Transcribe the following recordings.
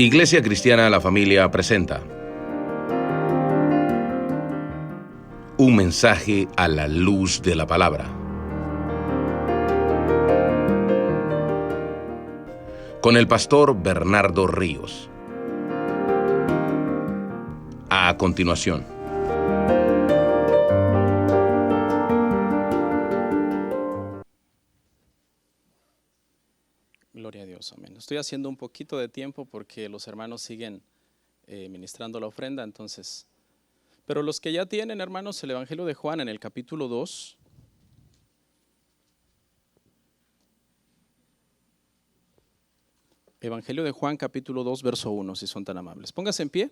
Iglesia Cristiana La Familia presenta un mensaje a la luz de la palabra. Con el pastor Bernardo Ríos. A continuación. Gloria a Dios, amén. Estoy haciendo un poquito de tiempo porque los hermanos siguen ministrando la ofrenda, entonces. Pero los que ya tienen, hermanos, el Evangelio de Juan en el capítulo 2. Evangelio de Juan, capítulo 2, verso 1, si son tan amables. Póngase en pie.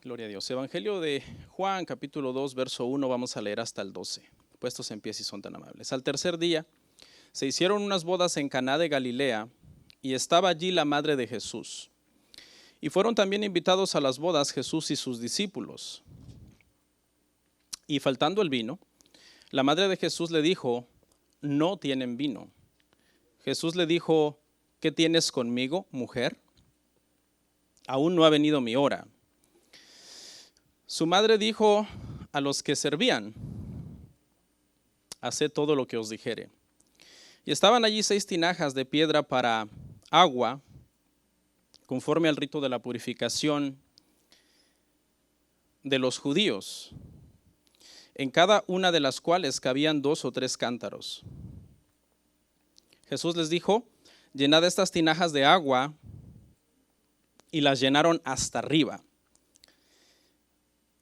Gloria a Dios. Evangelio de Juan, capítulo 2, verso 1, vamos a leer hasta el 12. Puestos en pie si son tan amables. Al tercer día se hicieron unas bodas en Caná de Galilea y estaba allí la madre de Jesús. Y fueron también invitados a las bodas Jesús y sus discípulos. Y faltando el vino, la madre de Jesús le dijo: no tienen vino. Jesús le dijo: ¿qué tienes conmigo, mujer? Aún no ha venido mi hora. Su madre dijo a los que servían: haced todo lo que os dijere. Y estaban allí 6 tinajas de piedra para agua, conforme al rito de la purificación de los judíos, en cada una de las cuales cabían 2 o 3 cántaros. Jesús les dijo: llenad estas tinajas de agua, y las llenaron hasta arriba.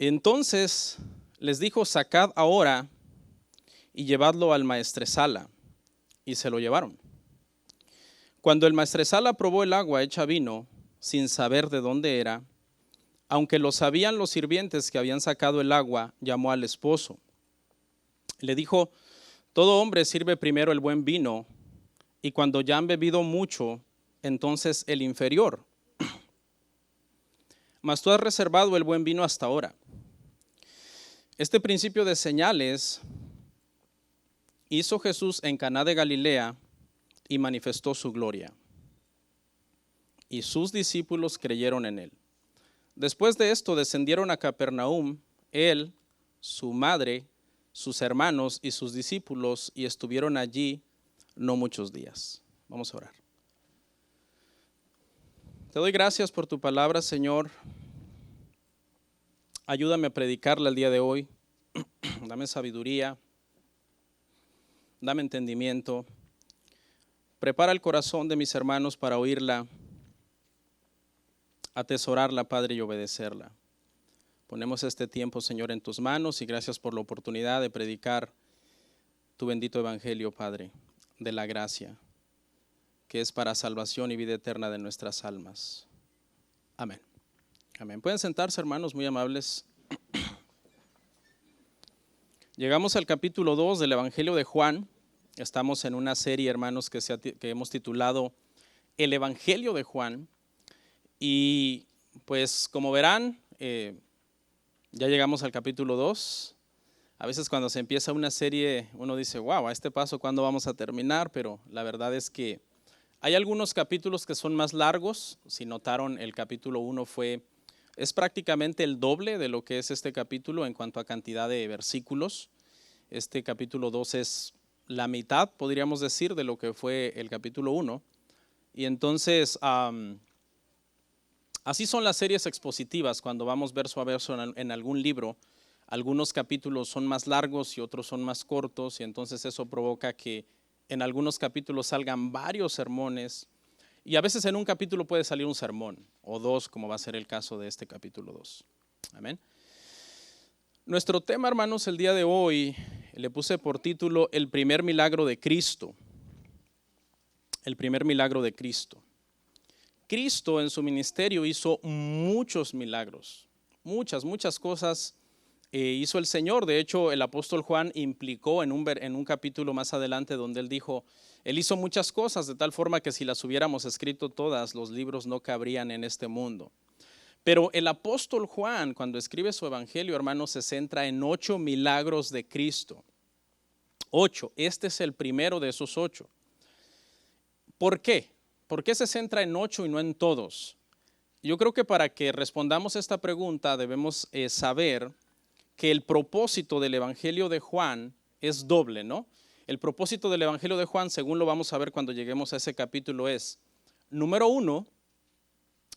Entonces les dijo: sacad ahora y llevadlo al maestresala. Y se lo llevaron. Cuando el maestresala probó el agua hecha vino, sin saber de dónde era, aunque lo sabían los sirvientes que habían sacado el agua, llamó al esposo. Le dijo: todo hombre sirve primero el buen vino, y cuando ya han bebido mucho, entonces el inferior. Mas tú has reservado el buen vino hasta ahora. Este principio de señales hizo Jesús en Caná de Galilea y manifestó su gloria. Y sus discípulos creyeron en él. Después de esto descendieron a Capernaum, él, su madre, sus hermanos y sus discípulos, y estuvieron allí no muchos días. Vamos a orar. Te doy gracias por tu palabra, Señor. Ayúdame a predicarla el día de hoy. Dame sabiduría. Dame entendimiento. Prepara el corazón de mis hermanos para oírla, atesorarla, Padre, y obedecerla. Ponemos este tiempo, Señor, en tus manos, y gracias por la oportunidad de predicar tu bendito evangelio, Padre, de la gracia, que es para salvación y vida eterna de nuestras almas. Amén. Amén. Pueden sentarse, hermanos, muy amables. Llegamos al capítulo 2 del Evangelio de Juan. Estamos en una serie, hermanos, que hemos titulado El Evangelio de Juan. Y pues como verán, ya llegamos al capítulo 2. A veces cuando se empieza una serie uno dice: wow, a este paso ¿cuándo vamos a terminar? Pero la verdad es que hay algunos capítulos que son más largos. Si notaron, el capítulo 1 es prácticamente el doble de lo que es este capítulo en cuanto a cantidad de versículos. Este capítulo 2 es la mitad, podríamos decir, de lo que fue el capítulo 1. Y entonces, así son las series expositivas. Cuando vamos verso a verso en algún libro, algunos capítulos son más largos y otros son más cortos, y entonces eso provoca que en algunos capítulos salgan varios sermones. Y a veces en un capítulo puede salir un sermón o 2, como va a ser el caso de este capítulo 2. Amén. Nuestro tema, hermanos, el día de hoy le puse por título El primer milagro de Cristo. El primer milagro de Cristo. Cristo en su ministerio hizo muchos milagros, muchas cosas hizo el Señor. De hecho, el apóstol Juan implicó en un capítulo más adelante donde él dijo: él hizo muchas cosas de tal forma que si las hubiéramos escrito todas, los libros no cabrían en este mundo. Pero el apóstol Juan, cuando escribe su evangelio, hermanos, se centra en 8 milagros de Cristo. 8, este es el primero de esos 8. ¿Por qué? ¿Por qué se centra en 8 y no en todos? Yo creo que para que respondamos esta pregunta debemos saber que el propósito del evangelio de Juan es doble, ¿no? El propósito del evangelio de Juan, según lo vamos a ver cuando lleguemos a ese capítulo, es, número 1,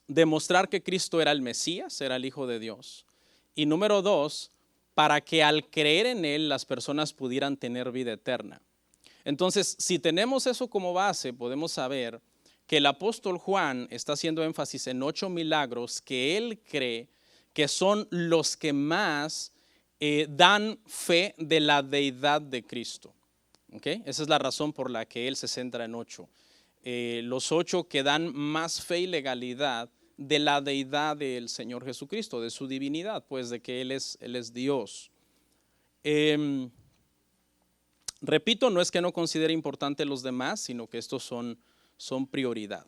demostrar que Cristo era el Mesías, era el Hijo de Dios. Y número 2, para que al creer en Él las personas pudieran tener vida eterna. Entonces, si tenemos eso como base, podemos saber que el apóstol Juan está haciendo énfasis en 8 milagros que él cree que son los que más dan fe de la deidad de Cristo. ¿Okay? Esa es la razón por la que él se centra en 8. Los 8 que dan más fe y legalidad de la deidad del Señor Jesucristo, de su divinidad, pues de que Él es Dios. Repito, no es que no considere importante los demás, sino que estos son prioridad.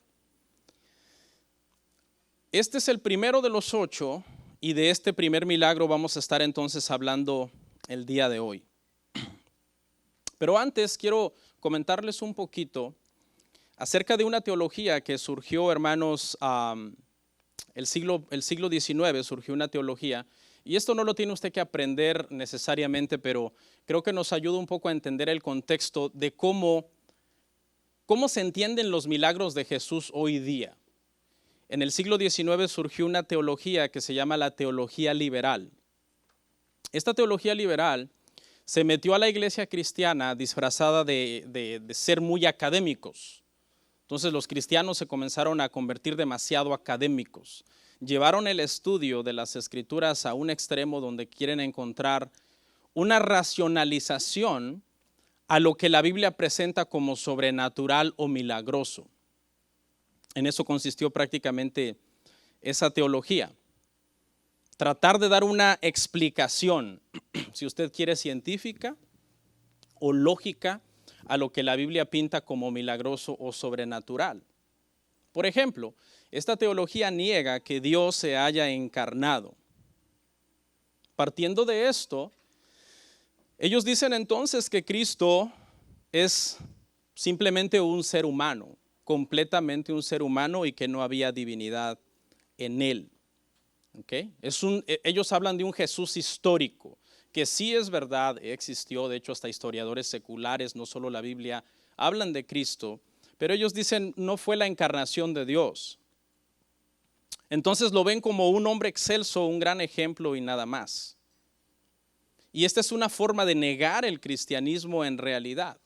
Este es el primero de los 8 y de este primer milagro vamos a estar entonces hablando el día de hoy. Pero antes quiero comentarles un poquito acerca de una teología que surgió, hermanos, el siglo XIX surgió una teología, y esto no lo tiene usted que aprender necesariamente, pero creo que nos ayuda un poco a entender el contexto de cómo se entienden los milagros de Jesús hoy día. En el siglo XIX surgió una teología que se llama la teología liberal. Esta teología liberal se metió a la iglesia cristiana disfrazada de ser muy académicos. Entonces los cristianos se comenzaron a convertir demasiado académicos. Llevaron el estudio de las escrituras a un extremo donde quieren encontrar una racionalización a lo que la Biblia presenta como sobrenatural o milagroso. En eso consistió prácticamente esa teología. Tratar de dar una explicación, si usted quiere, científica o lógica, a lo que la Biblia pinta como milagroso o sobrenatural. Por ejemplo, esta teología niega que Dios se haya encarnado. Partiendo de esto, ellos dicen entonces que Cristo es simplemente un ser humano, completamente un ser humano, y que no había divinidad en él. ¿Okay? Ellos hablan de un Jesús histórico, que sí es verdad, existió, de hecho hasta historiadores seculares, no solo la Biblia, hablan de Cristo, pero ellos dicen no fue la encarnación de Dios. Entonces lo ven como un hombre excelso, un gran ejemplo y nada más. Y esta es una forma de negar el cristianismo en realidad.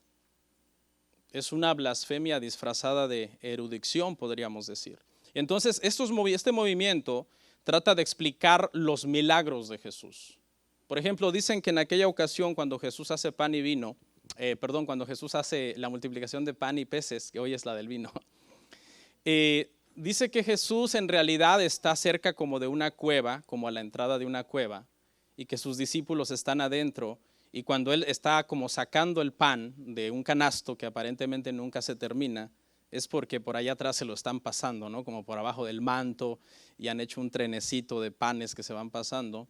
Es una blasfemia disfrazada de erudición, podríamos decir. Entonces este movimiento trata de explicar los milagros de Jesús. Por ejemplo, dicen que en aquella ocasión cuando Jesús hace pan y vino, cuando Jesús hace la multiplicación de pan y peces, que hoy es la del vino, dice que Jesús en realidad está cerca como de una cueva, como a la entrada de una cueva, y que sus discípulos están adentro, y cuando él está como sacando el pan de un canasto que aparentemente nunca se termina, es porque por allá atrás se lo están pasando, ¿no? Como por abajo del manto, y han hecho un trenecito de panes que se van pasando.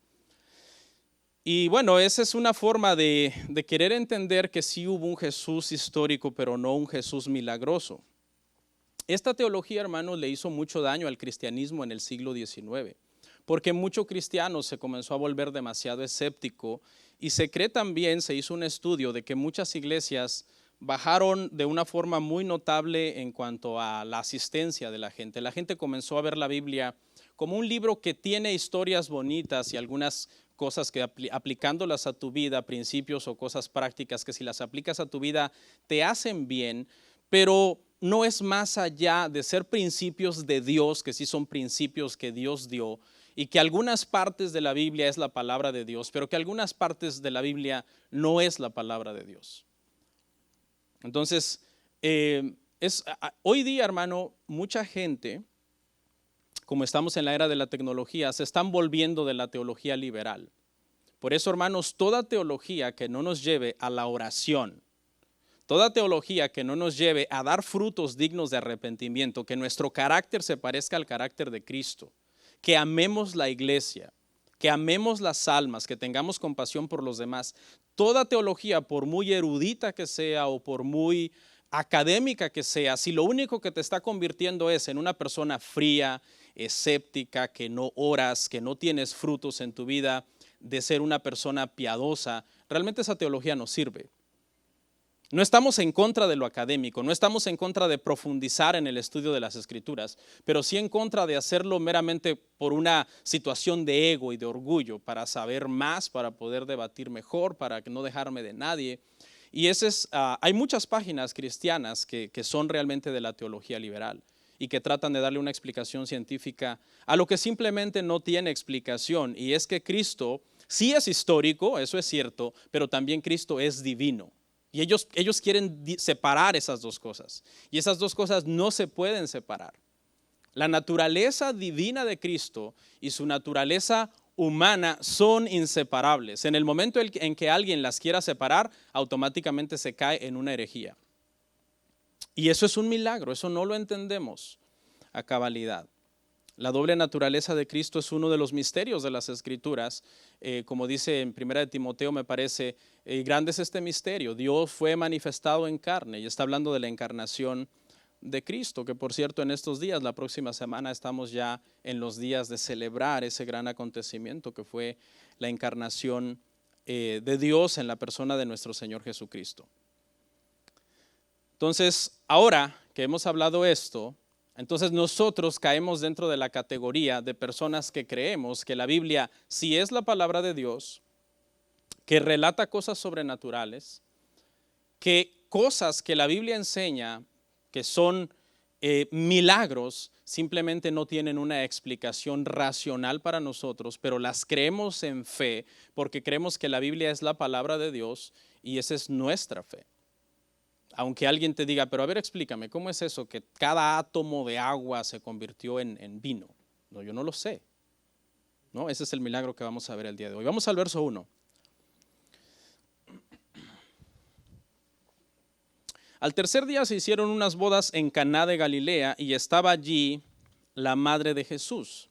Y bueno, esa es una forma de querer entender que sí hubo un Jesús histórico, pero no un Jesús milagroso. Esta teología, hermanos, le hizo mucho daño al cristianismo en el siglo XIX, porque mucho cristiano se comenzó a volver demasiado escéptico, y se cree también, se hizo un estudio de que muchas iglesias bajaron de una forma muy notable en cuanto a la asistencia de la gente. La gente comenzó a ver la Biblia como un libro que tiene historias bonitas y algunas cosas que aplicándolas a tu vida, principios o cosas prácticas que si las aplicas a tu vida te hacen bien, pero no es más allá de ser principios de Dios, que sí son principios que Dios dio, y que algunas partes de la Biblia es la palabra de Dios, pero que algunas partes de la Biblia no es la palabra de Dios. Entonces, hoy día, hermano, mucha gente, como estamos en la era de la tecnología, se están volviendo de la teología liberal. Por eso, hermanos, toda teología que no nos lleve a la oración, toda teología que no nos lleve a dar frutos dignos de arrepentimiento, que nuestro carácter se parezca al carácter de Cristo, que amemos la iglesia, que amemos las almas, que tengamos compasión por los demás. Toda teología, por muy erudita que sea o por muy académica que sea, si lo único que te está convirtiendo es en una persona fría, escéptica, que no oras, que no tienes frutos en tu vida de ser una persona piadosa, realmente esa teología no sirve. No estamos en contra de lo académico, no estamos en contra de profundizar en el estudio de las Escrituras, pero sí en contra de hacerlo meramente por una situación de ego y de orgullo, para saber más, para poder debatir mejor, para no dejarme de nadie. Y hay muchas páginas cristianas que son realmente de la teología liberal y que tratan de darle una explicación científica a lo que simplemente no tiene explicación, y es que Cristo sí es histórico, eso es cierto, pero también Cristo es divino. Y ellos quieren separar esas dos cosas. Y esas dos cosas no se pueden separar. La naturaleza divina de Cristo y su naturaleza humana son inseparables. En el momento en que alguien las quiera separar, automáticamente se cae en una herejía. Y eso es un milagro, eso no lo entendemos a cabalidad. La doble naturaleza de Cristo es uno de los misterios de las Escrituras. Como dice en 1 Timoteo, me parece, grande es este misterio. Dios fue manifestado en carne, y está hablando de la encarnación de Cristo, que por cierto en estos días, la próxima semana, estamos ya en los días de celebrar ese gran acontecimiento que fue la encarnación de Dios en la persona de nuestro Señor Jesucristo. Entonces, ahora que hemos hablado esto, entonces nosotros caemos dentro de la categoría de personas que creemos que la Biblia sí es la palabra de Dios, que relata cosas sobrenaturales, que cosas que la Biblia enseña que son milagros simplemente no tienen una explicación racional para nosotros, pero las creemos en fe porque creemos que la Biblia es la palabra de Dios y esa es nuestra fe. Aunque alguien te diga, pero a ver, explícame, ¿cómo es eso que cada átomo de agua se convirtió en vino? No, yo no lo sé. ¿No? Ese es el milagro que vamos a ver el día de hoy. Vamos al verso 1. Al tercer día se hicieron unas bodas en Caná de Galilea y estaba allí la madre de Jesús.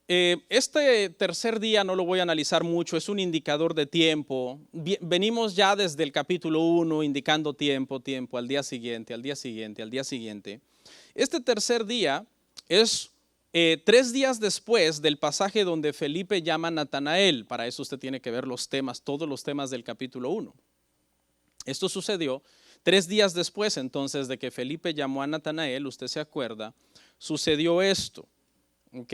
Este tercer día no lo voy a analizar mucho, es un indicador de tiempo. Venimos ya desde el capítulo 1 indicando tiempo, al día siguiente, al día siguiente, al día siguiente. Este tercer día es 3 días después del pasaje donde Felipe llama a Natanael. Para eso usted tiene que ver los temas, todos los temas del capítulo 1. Esto sucedió 3 días después entonces de que Felipe llamó a Natanael, usted se acuerda, sucedió esto, ¿ok?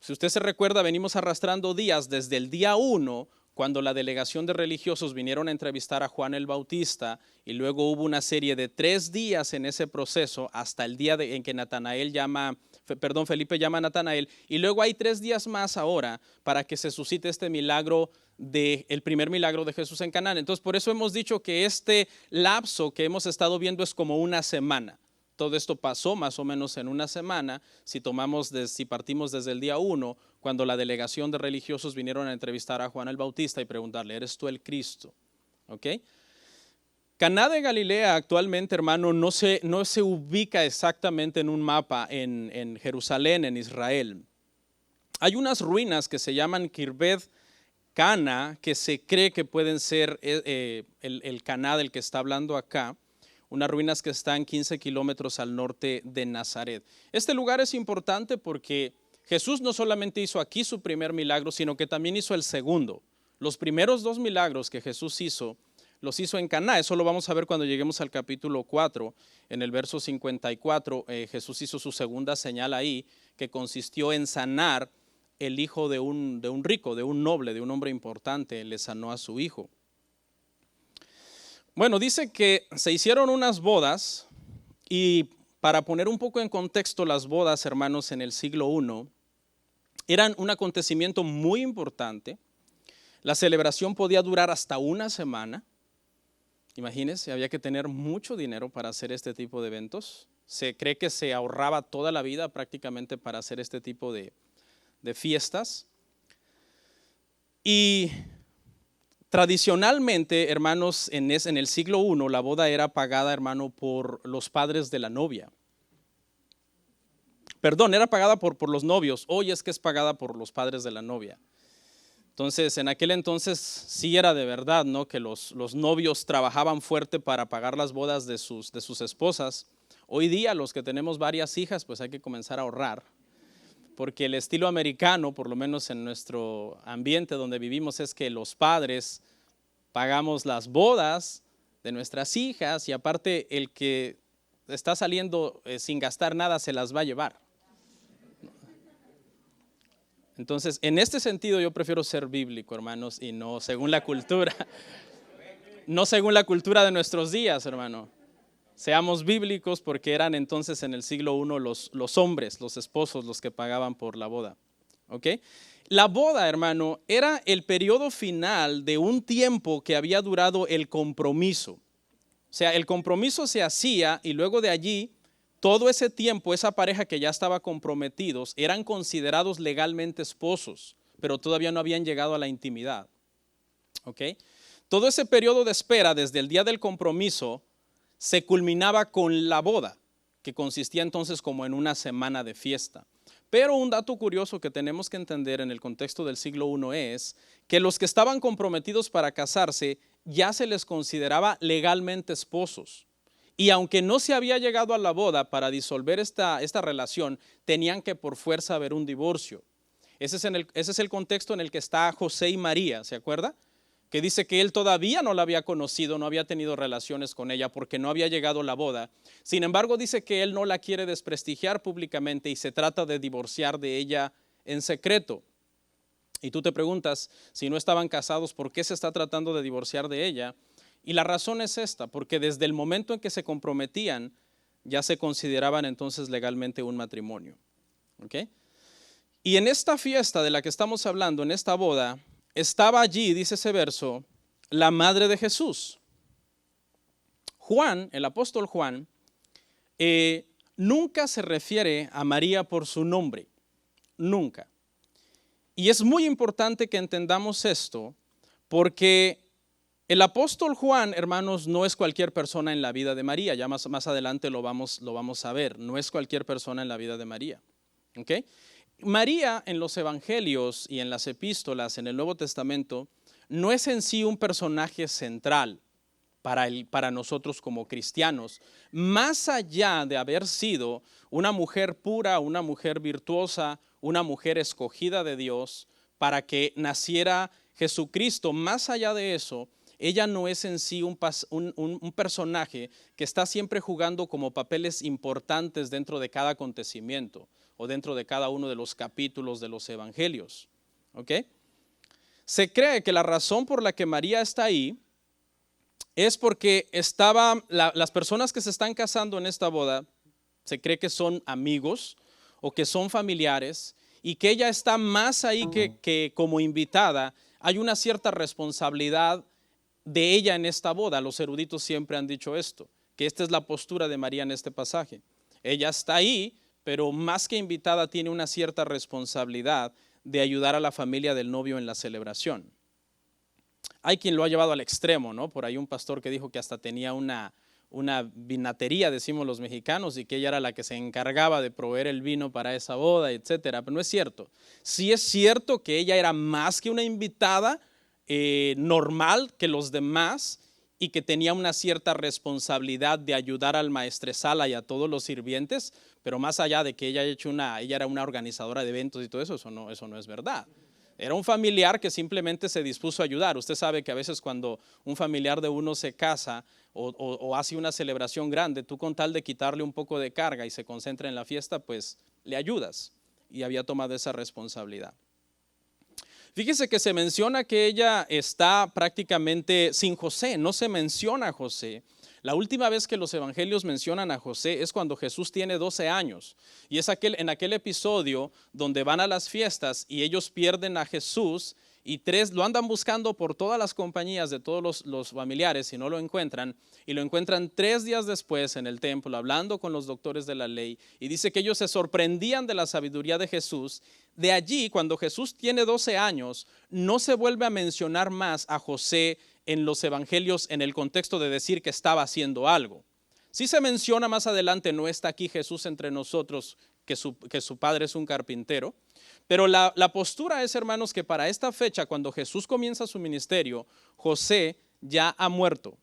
Si usted se recuerda, venimos arrastrando días desde el día 1, cuando la delegación de religiosos vinieron a entrevistar a Juan el Bautista, y luego hubo una serie de 3 días en ese proceso hasta el día en que Felipe llama a Natanael, y luego hay 3 días más ahora para que se suscite este milagro, el primer milagro de Jesús en Canaán. Entonces, por eso hemos dicho que este lapso que hemos estado viendo es como una semana. Todo esto pasó más o menos en una semana, si partimos desde el día 1, cuando la delegación de religiosos vinieron a entrevistar a Juan el Bautista y preguntarle, ¿eres tú el Cristo? ¿Ok? Caná de Galilea actualmente, hermano, no se ubica exactamente en un mapa en Jerusalén, en Israel. Hay unas ruinas que se llaman Kirbet Cana, que se cree que pueden ser el Caná del que está hablando acá. Unas ruinas que están 15 kilómetros al norte de Nazaret. Este lugar es importante porque Jesús no solamente hizo aquí su primer milagro, sino que también hizo el segundo. Los primeros 2 milagros que Jesús hizo, los hizo en Caná. Eso lo vamos a ver cuando lleguemos al capítulo 4. En el verso 54, Jesús hizo su segunda señal ahí, que consistió en sanar el hijo de un rico, de un noble, de un hombre importante. Le sanó a su hijo. Bueno, dice que se hicieron unas bodas, y para poner un poco en contexto, las bodas, hermanos, en el siglo I eran un acontecimiento muy importante. La celebración podía durar hasta una semana. Imagínense, había que tener mucho dinero para hacer este tipo de eventos. Se cree que se ahorraba toda la vida prácticamente para hacer este tipo de fiestas. Y tradicionalmente, hermanos, en el siglo I, la boda era pagada, hermano, por los padres de la novia. Perdón, era pagada por los novios, hoy es que es pagada por los padres de la novia. Entonces, en aquel entonces sí era de verdad, ¿no? Que los novios trabajaban fuerte para pagar las bodas de sus esposas. Hoy día los que tenemos varias hijas, pues hay que comenzar a ahorrar, porque el estilo americano, por lo menos en nuestro ambiente donde vivimos, es que los padres pagamos las bodas de nuestras hijas y aparte el que está saliendo sin gastar nada se las va a llevar. Entonces, en este sentido yo prefiero ser bíblico, hermanos, y no según la cultura, no según la cultura de nuestros días, hermano. Seamos bíblicos porque eran entonces en el siglo I los hombres, los esposos, los que pagaban por la boda. ¿Ok? La boda, hermano, era el periodo final de un tiempo que había durado el compromiso. O sea, el compromiso se hacía y luego de allí, todo ese tiempo, esa pareja que ya estaba comprometidos, eran considerados legalmente esposos, pero todavía no habían llegado a la intimidad. ¿Ok? Todo ese periodo de espera, desde el día del compromiso, se culminaba con la boda, que consistía entonces como en una semana de fiesta. Pero un dato curioso que tenemos que entender en el contexto del siglo I es que los que estaban comprometidos para casarse ya se les consideraba legalmente esposos. Y aunque no se había llegado a la boda, para disolver esta relación, tenían que por fuerza haber un divorcio. Ese es el contexto en el que está José y María, ¿se acuerda? Que dice que él todavía no la había conocido, no había tenido relaciones con ella porque no había llegado la boda. Sin embargo, dice que él no la quiere desprestigiar públicamente y se trata de divorciar de ella en secreto. Y tú te preguntas, si no estaban casados, ¿por qué se está tratando de divorciar de ella? Y la razón es esta, porque desde el momento en que se comprometían, ya se consideraban entonces legalmente un matrimonio. ¿Ok? Y en esta fiesta de la que estamos hablando, en esta boda, estaba allí, dice ese verso, la madre de Jesús. Juan, el apóstol Juan, nunca se refiere a María por su nombre, nunca. Y es muy importante que entendamos esto, porque el apóstol Juan, hermanos, no es cualquier persona en la vida de María, ya más adelante lo vamos a ver, no es cualquier persona en la vida de María. ¿Ok? María en los evangelios y en las epístolas en el Nuevo Testamento no es en sí un personaje central para nosotros como cristianos, más allá de haber sido una mujer pura, una mujer virtuosa, una mujer escogida de Dios para que naciera Jesucristo. Más allá de eso, ella no es en sí un personaje que está siempre jugando como papeles importantes dentro de cada acontecimiento o dentro de cada uno de los capítulos de los evangelios. ¿Ok? Se cree que la razón por la que María está ahí es porque las personas que se están casando en esta boda, se cree que son amigos o que son familiares y que ella está más ahí que como invitada. Hay una cierta responsabilidad de ella en esta boda. Los eruditos siempre han dicho esto, que esta es la postura de María en este pasaje. Ella está ahí, pero más que invitada tiene una cierta responsabilidad de ayudar a la familia del novio en la celebración. Hay quien lo ha llevado al extremo, ¿no? Por ahí un pastor que dijo que hasta tenía una vinatería, decimos los mexicanos, y que ella era la que se encargaba de proveer el vino para esa boda, etcétera. Pero no es cierto. Sí es cierto que ella era más que una invitada normal que los demás y que tenía una cierta responsabilidad de ayudar al maestresala y a todos los sirvientes, pero más allá de que ella era una organizadora de eventos y todo eso, eso no es verdad. Era un familiar que simplemente se dispuso a ayudar. Usted sabe que a veces cuando un familiar de uno se casa o hace una celebración grande, tú con tal de quitarle un poco de carga y se concentra en la fiesta, pues le ayudas. Y había tomado esa responsabilidad. Fíjese que se menciona que ella está prácticamente sin José, no se menciona a José. La última vez que los evangelios mencionan a José es cuando Jesús tiene 12 años. Y es en aquel episodio donde van a las fiestas y ellos pierden a Jesús y lo andan buscando por todas las compañías de todos los familiares y no lo encuentran. Y lo encuentran 3 días después en el templo hablando con los doctores de la ley. Y dice que ellos se sorprendían de la sabiduría de Jesús. De allí, cuando Jesús tiene 12 años, no se vuelve a mencionar más a José en los evangelios en el contexto de decir que estaba haciendo algo. Sí se menciona más adelante, no está aquí Jesús entre nosotros, que su padre es un carpintero. Pero la postura es, hermanos, que para esta fecha, cuando Jesús comienza su ministerio, José ya ha muerto.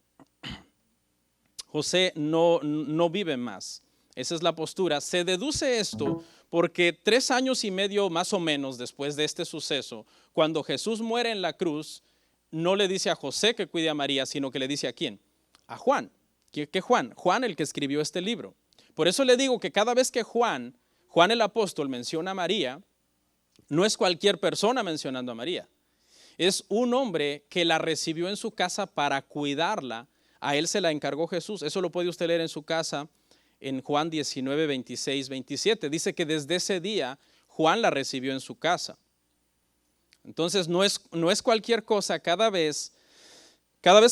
José no vive más. Esa es la postura. Se deduce esto porque 3 años y medio más o menos después de este suceso, cuando Jesús muere en la cruz, no le dice a José que cuide a María, sino que le dice ¿a quién? A Juan. ¿Qué Juan? Juan, el que escribió este libro. Por eso le digo que cada vez que Juan el apóstol menciona a María, no es cualquier persona mencionando a María. Es un hombre que la recibió en su casa para cuidarla. A él se la encargó Jesús. Eso lo puede usted leer en su casa en Juan 19, 26, 27. Dice que desde ese día Juan la recibió en su casa. Entonces no es cualquier cosa. Cada vez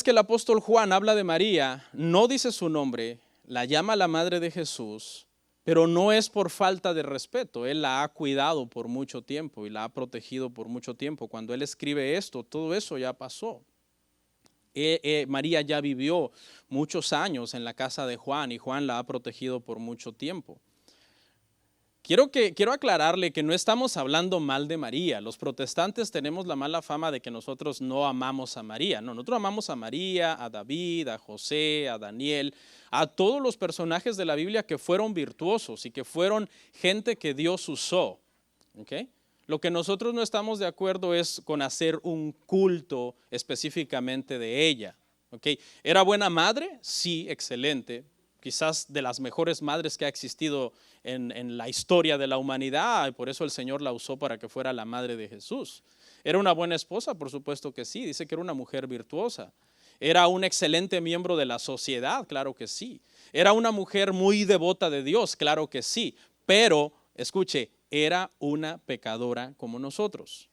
que el apóstol Juan habla de María, no dice su nombre, la llama la madre de Jesús, pero no es por falta de respeto. Él la ha cuidado por mucho tiempo y la ha protegido por mucho tiempo. Cuando él escribe esto, todo eso ya pasó. María ya vivió muchos años en la casa de Juan y Juan la ha protegido por mucho tiempo. Quiero aclararle que no estamos hablando mal de María. Los protestantes tenemos la mala fama de que nosotros no amamos a María. No, nosotros amamos a María, a David, a José, a Daniel, a todos los personajes de la Biblia que fueron virtuosos y que fueron gente que Dios usó. ¿Okay? Lo que nosotros no estamos de acuerdo es con hacer un culto específicamente de ella. ¿Okay? ¿Era buena madre? Sí, excelente. Quizás de las mejores madres que ha existido en la historia de la humanidad, y por eso el Señor la usó para que fuera la madre de Jesús. ¿Era una buena esposa? Por supuesto que sí. Dice que era una mujer virtuosa. ¿Era un excelente miembro de la sociedad? Claro que sí. ¿Era una mujer muy devota de Dios? Claro que sí. Pero, escuche, era una pecadora como nosotros.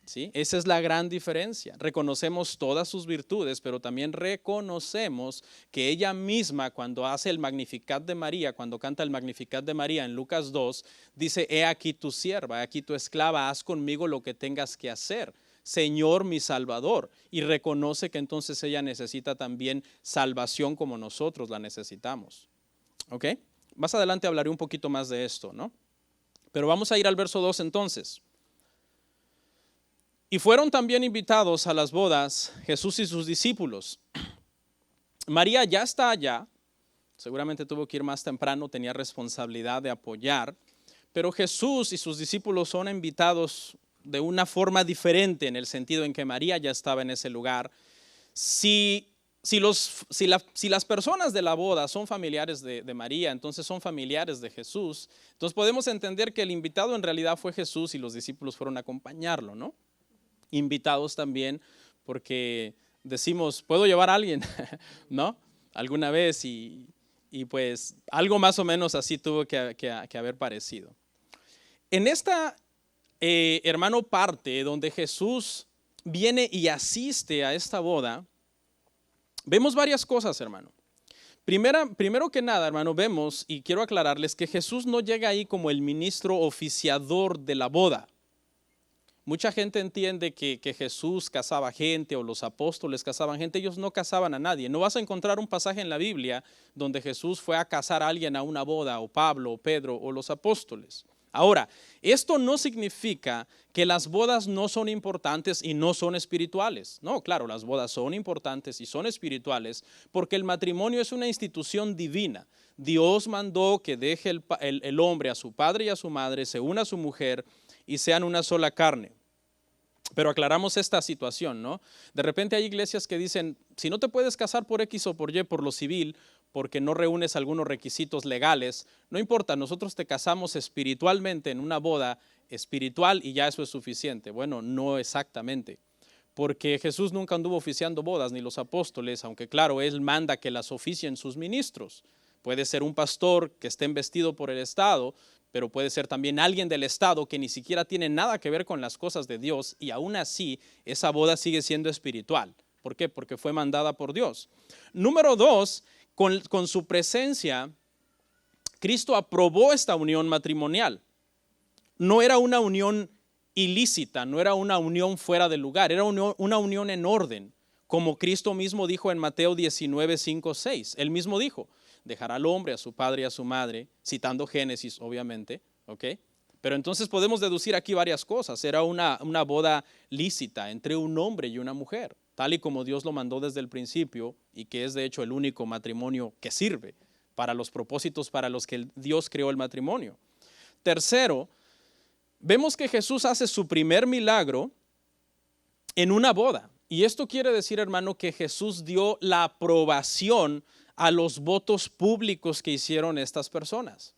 ¿Sí? Esa es la gran diferencia. Reconocemos todas sus virtudes, pero también reconocemos que ella misma, cuando hace el Magnificat de María, cuando canta el Magnificat de María en Lucas 2, dice: he aquí tu sierva, he aquí tu esclava, haz conmigo lo que tengas que hacer, Señor mi Salvador. Y reconoce que entonces ella necesita también salvación como nosotros la necesitamos. ¿Ok? Más adelante hablaré un poquito más de esto, ¿no? Pero vamos a ir al verso 2 entonces. Y fueron también invitados a las bodas Jesús y sus discípulos. María ya está allá, seguramente tuvo que ir más temprano, tenía responsabilidad de apoyar, pero Jesús y sus discípulos son invitados de una forma diferente, en el sentido en que María ya estaba en ese lugar. Si las personas de la boda son familiares de María, entonces son familiares de Jesús, entonces podemos entender que el invitado en realidad fue Jesús y los discípulos fueron a acompañarlo, ¿no? Invitados también porque decimos, ¿puedo llevar a alguien? ¿No? Alguna vez y pues algo más o menos así tuvo que haber parecido. En esta, hermano, parte donde Jesús viene y asiste a esta boda, vemos varias cosas, hermano. Primero que nada, hermano, vemos, y quiero aclararles, que Jesús no llega ahí como el ministro oficiador de la boda. Mucha gente entiende que Jesús casaba gente o los apóstoles casaban gente. Ellos no casaban a nadie. No vas a encontrar un pasaje en la Biblia donde Jesús fue a casar a alguien a una boda, o Pablo, o Pedro, o los apóstoles. Ahora, esto no significa que las bodas no son importantes y no son espirituales. No, claro, las bodas son importantes y son espirituales porque el matrimonio es una institución divina. Dios mandó que deje el hombre a su padre y a su madre, se una a su mujer y sean una sola carne. Pero aclaramos esta situación, ¿no? De repente hay iglesias que dicen, si no te puedes casar por X o por Y, por lo civil, porque no reúnes algunos requisitos legales, no importa, nosotros te casamos espiritualmente en una boda espiritual y ya eso es suficiente. Bueno, no exactamente, porque Jesús nunca anduvo oficiando bodas, ni los apóstoles, aunque claro, Él manda que las oficien sus ministros. Puede ser un pastor que esté investido por el Estado, pero puede ser también alguien del Estado que ni siquiera tiene nada que ver con las cosas de Dios, y aún así esa boda sigue siendo espiritual. ¿Por qué? Porque fue mandada por Dios. Número 2, con su presencia, Cristo aprobó esta unión matrimonial. No era una unión ilícita, no era una unión fuera de lugar, era una unión en orden, como Cristo mismo dijo en Mateo 19, 5, 6. Él mismo dijo, dejará al hombre, a su padre y a su madre, citando Génesis, obviamente, ¿ok? Pero entonces podemos deducir aquí varias cosas. Era una boda lícita entre un hombre y una mujer, tal y como Dios lo mandó desde el principio y que es de hecho el único matrimonio que sirve para los propósitos para los que Dios creó el matrimonio. Tercero, vemos que Jesús hace su primer milagro en una boda. Y esto quiere decir, hermano, que Jesús dio la aprobación a los votos públicos que hicieron estas personas.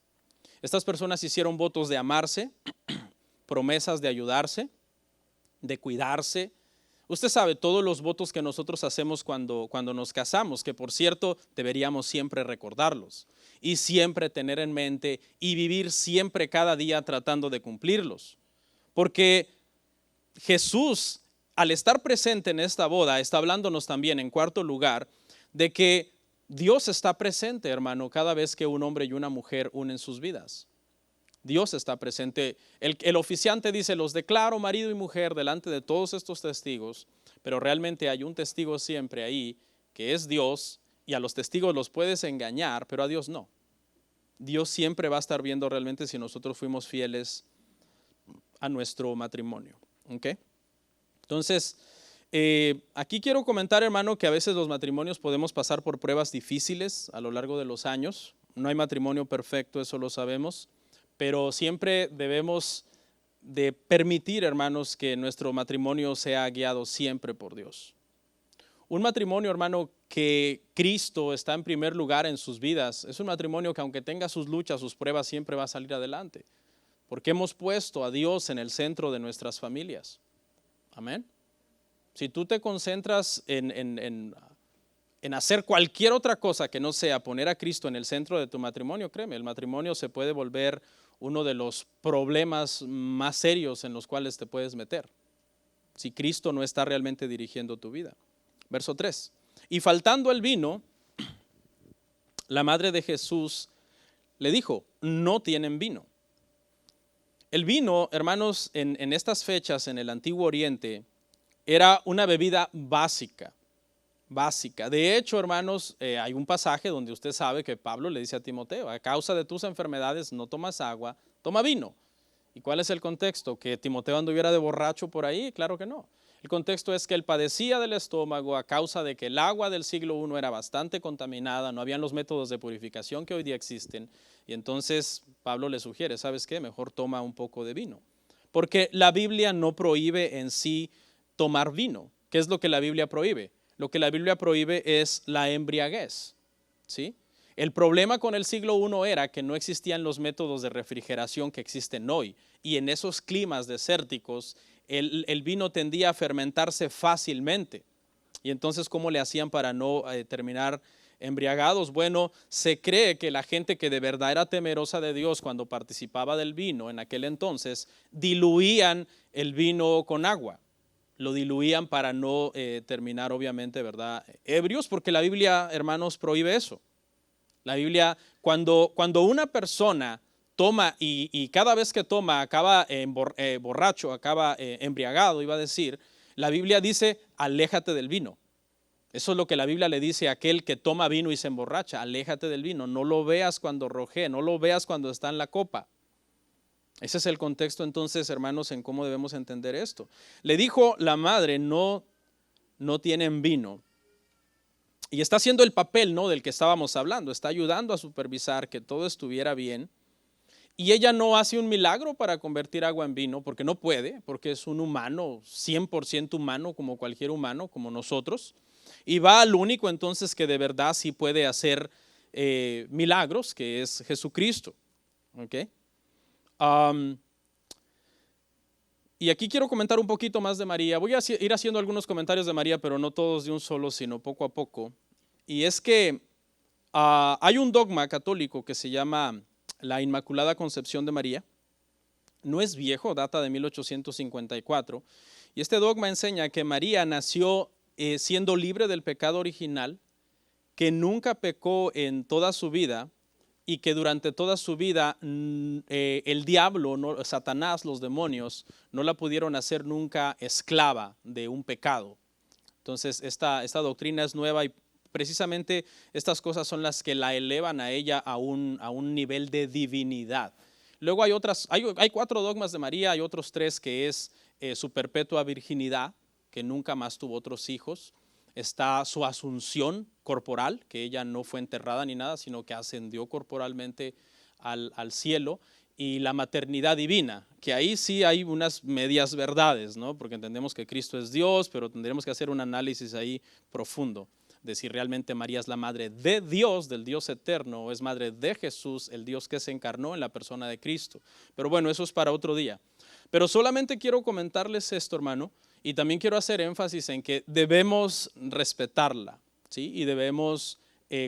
Estas personas hicieron votos de amarse, promesas de ayudarse, de cuidarse. Usted sabe, todos los votos que nosotros hacemos cuando nos casamos, que por cierto deberíamos siempre recordarlos y siempre tener en mente y vivir siempre cada día tratando de cumplirlos. Porque Jesús, al estar presente en esta boda, está hablándonos también, en cuarto lugar, de que Dios está presente, hermano, cada vez que un hombre y una mujer unen sus vidas. Dios está presente. El oficiante dice, los declaro marido y mujer delante de todos estos testigos, pero realmente hay un testigo siempre ahí, que es Dios, y a los testigos los puedes engañar, pero a Dios no. Dios siempre va a estar viendo realmente si nosotros fuimos fieles a nuestro matrimonio. ¿Ok? Entonces, aquí quiero comentar, hermano, que a veces los matrimonios podemos pasar por pruebas difíciles a lo largo de los años. No hay matrimonio perfecto, eso lo sabemos, pero siempre debemos de permitir, hermanos, que nuestro matrimonio sea guiado siempre por Dios. Un matrimonio, hermano, que Cristo está en primer lugar en sus vidas, es un matrimonio que aunque tenga sus luchas, sus pruebas, siempre va a salir adelante, porque hemos puesto a Dios en el centro de nuestras familias. Amén. Si tú te concentras en hacer cualquier otra cosa que no sea poner a Cristo en el centro de tu matrimonio, créeme, el matrimonio se puede volver uno de los problemas más serios en los cuales te puedes meter, si Cristo no está realmente dirigiendo tu vida. Verso 3. Y faltando el vino, la madre de Jesús le dijo, no tienen vino. El vino, hermanos, en estas fechas en el Antiguo Oriente, era una bebida básica. De hecho, hermanos, hay un pasaje donde usted sabe que Pablo le dice a Timoteo, a causa de tus enfermedades no tomas agua, toma vino. ¿Y cuál es el contexto? ¿Que Timoteo anduviera de borracho por ahí? Claro que no. El contexto es que él padecía del estómago a causa de que el agua del siglo I era bastante contaminada, no habían los métodos de purificación que hoy día existen. Y entonces Pablo le sugiere, ¿sabes qué? Mejor toma un poco de vino. Porque la Biblia no prohíbe en sí tomar vino. ¿Qué es lo que la Biblia prohíbe? Lo que la Biblia prohíbe es la embriaguez, ¿sí? El problema con el siglo I era que no existían los métodos de refrigeración que existen hoy. Y en esos climas desérticos, el vino tendía a fermentarse fácilmente. Y entonces, ¿cómo le hacían para no terminar embriagados? Bueno, se cree que la gente que de verdad era temerosa de Dios cuando participaba del vino en aquel entonces, diluían el vino con agua. Lo diluían para no terminar, obviamente, ¿verdad?, ebrios, porque la Biblia, hermanos, prohíbe eso. La Biblia, cuando una persona toma y cada vez que toma acaba borracho, acaba embriagado, iba a decir, la Biblia dice, aléjate del vino. Eso es lo que la Biblia le dice a aquel que toma vino y se emborracha, aléjate del vino, no lo veas cuando rojea, no lo veas cuando está en la copa. Ese es el contexto entonces, hermanos, en cómo debemos entender esto. Le dijo la madre, no tienen vino. Y está haciendo el papel, ¿no?, del que estábamos hablando, está ayudando a supervisar que todo estuviera bien. Y ella no hace un milagro para convertir agua en vino, porque no puede, porque es un humano, 100% humano, como cualquier humano, como nosotros. Y va al único entonces que de verdad sí puede hacer milagros, que es Jesucristo. ¿Ok? Y aquí quiero comentar un poquito más de María. Voy a ir haciendo algunos comentarios de María, pero no todos de un solo, sino poco a poco. Y es que hay un dogma católico que se llama la Inmaculada Concepción de María. No es viejo, data de 1854. Y este dogma enseña que María nació siendo libre del pecado original, que nunca pecó en toda su vida, y que durante toda su vida el diablo, Satanás, los demonios, no la pudieron hacer nunca esclava de un pecado. Entonces esta doctrina es nueva y precisamente estas cosas son las que la elevan a ella a un nivel de divinidad. Luego hay 4 dogmas de María, hay otros 3 que es su perpetua virginidad, que nunca más tuvo otros hijos. Está su asunción corporal, que ella no fue enterrada ni nada, sino que ascendió corporalmente al cielo. Y la maternidad divina, que ahí sí hay unas medias verdades, ¿no? Porque entendemos que Cristo es Dios, pero tendremos que hacer un análisis ahí profundo de si realmente María es la madre de Dios, del Dios eterno, o es madre de Jesús, el Dios que se encarnó en la persona de Cristo. Pero bueno, eso es para otro día. Pero solamente quiero comentarles esto, hermano, y también quiero hacer énfasis en que debemos respetarla, ¿sí? Y debemos,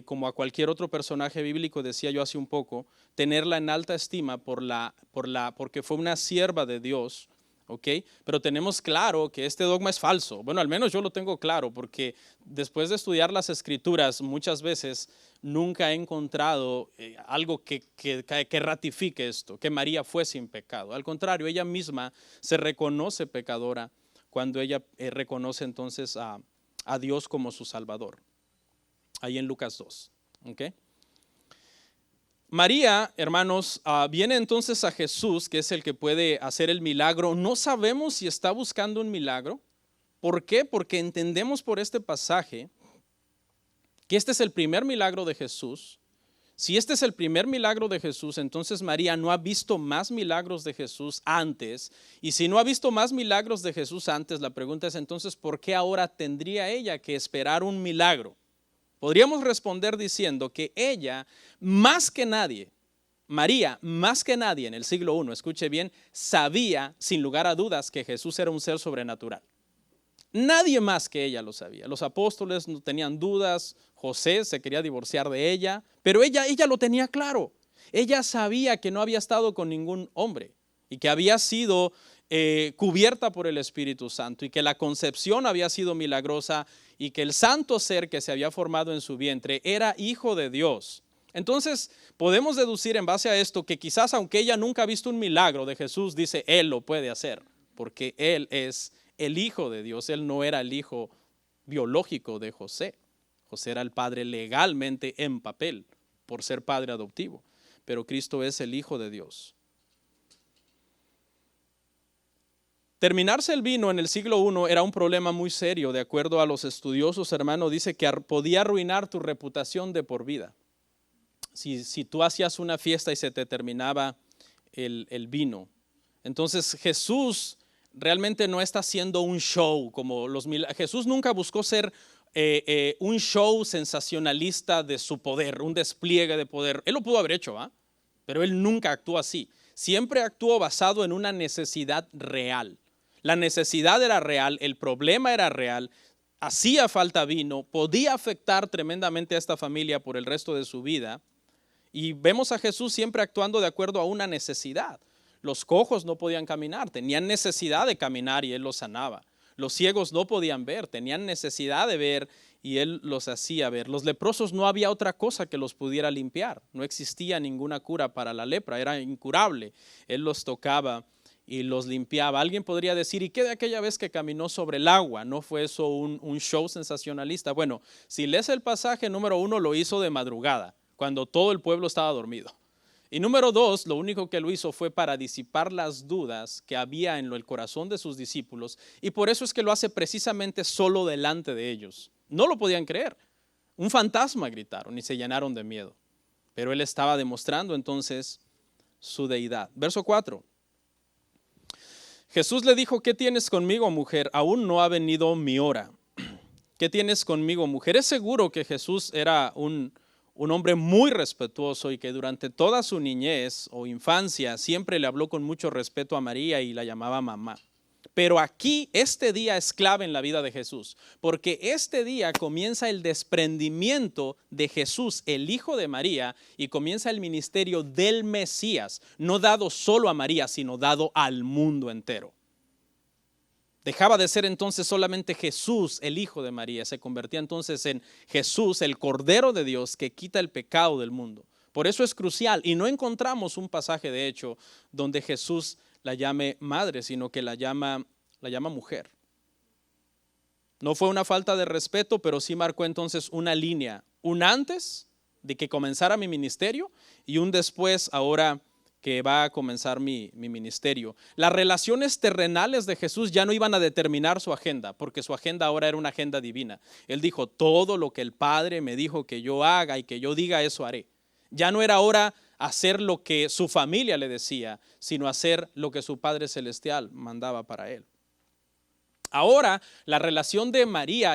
como a cualquier otro personaje bíblico, decía yo hace un poco, tenerla en alta estima porque fue una sierva de Dios, ¿ok? Pero tenemos claro que este dogma es falso. Bueno, al menos yo lo tengo claro, porque después de estudiar las Escrituras, muchas veces nunca he encontrado algo que ratifique esto, que María fue sin pecado. Al contrario, ella misma se reconoce pecadora cuando ella reconoce entonces a Dios como su Salvador. Ahí en Lucas 2, ¿ok? María, hermanos, viene entonces a Jesús, que es el que puede hacer el milagro. No sabemos si está buscando un milagro. ¿Por qué? Porque entendemos por este pasaje que este es el primer milagro de Jesús. Si este es el primer milagro de Jesús, entonces María no ha visto más milagros de Jesús antes. Y si no ha visto más milagros de Jesús antes, la pregunta es entonces, ¿por qué ahora tendría ella que esperar un milagro? Podríamos responder diciendo que ella, más que nadie, María, más que nadie en el siglo I, escuche bien, sabía sin lugar a dudas que Jesús era un ser sobrenatural. Nadie más que ella lo sabía. Los apóstoles no tenían dudas, José se quería divorciar de ella, pero ella lo tenía claro. Ella sabía que no había estado con ningún hombre y que había sido cubierta por el Espíritu Santo y que la concepción había sido milagrosa y que el santo ser que se había formado en su vientre era hijo de Dios. Entonces podemos deducir en base a esto que quizás aunque ella nunca ha visto un milagro de Jesús, dice, Él lo puede hacer, porque Él es el hijo de Dios. Él no era el hijo biológico de José. José era el padre legalmente en papel por ser padre adoptivo, pero Cristo es el hijo de Dios. Terminarse el vino en el siglo I era un problema muy serio. De acuerdo a los estudiosos, hermano, dice que podía arruinar tu reputación de por vida. Si tú hacías una fiesta y se te terminaba el vino. Entonces Jesús realmente no está haciendo un show como los milagros. Jesús nunca buscó ser un show sensacionalista de su poder, un despliegue de poder. Él lo pudo haber hecho, pero él nunca actuó así. Siempre actuó basado en una necesidad real. La necesidad era real, el problema era real, hacía falta vino, podía afectar tremendamente a esta familia por el resto de su vida. Y vemos a Jesús siempre actuando de acuerdo a una necesidad. Los cojos no podían caminar, tenían necesidad de caminar y Él los sanaba. Los ciegos no podían ver, tenían necesidad de ver y Él los hacía ver. Los leprosos no había otra cosa que los pudiera limpiar. No existía ninguna cura para la lepra, era incurable. Él los tocaba y los limpiaba. Alguien podría decir, ¿y qué de aquella vez que caminó sobre el agua? ¿No fue eso un show sensacionalista? Bueno, si lees el pasaje, número 1, lo hizo de madrugada, cuando todo el pueblo estaba dormido. Y número 2, lo único que lo hizo fue para disipar las dudas que había en el corazón de sus discípulos, y por eso es que lo hace precisamente solo delante de ellos. No lo podían creer. Un fantasma gritaron y se llenaron de miedo. Pero Él estaba demostrando entonces su deidad. Verso 4. Jesús le dijo, ¿qué tienes conmigo, mujer? Aún no ha venido mi hora. ¿Qué tienes conmigo, mujer? Es seguro que Jesús era un hombre muy respetuoso y que durante toda su niñez o infancia siempre le habló con mucho respeto a María y la llamaba mamá. Pero aquí este día es clave en la vida de Jesús, porque este día comienza el desprendimiento de Jesús, el hijo de María, y comienza el ministerio del Mesías, no dado solo a María, sino dado al mundo entero. Dejaba de ser entonces solamente Jesús, el hijo de María, se convertía entonces en Jesús, el Cordero de Dios que quita el pecado del mundo. Por eso es crucial, y no encontramos un pasaje de hecho donde Jesús la llame madre, sino que la llama mujer. No fue una falta de respeto, pero sí marcó entonces una línea, un antes de que comenzara mi ministerio y un después ahora que va a comenzar mi ministerio. Las relaciones terrenales de Jesús ya no iban a determinar su agenda, porque su agenda ahora era una agenda divina. Él dijo, todo lo que el Padre me dijo que yo haga y que yo diga, eso haré. Ya no era ahora hacer lo que su familia le decía, sino hacer lo que su Padre Celestial mandaba para él. Ahora, la relación de María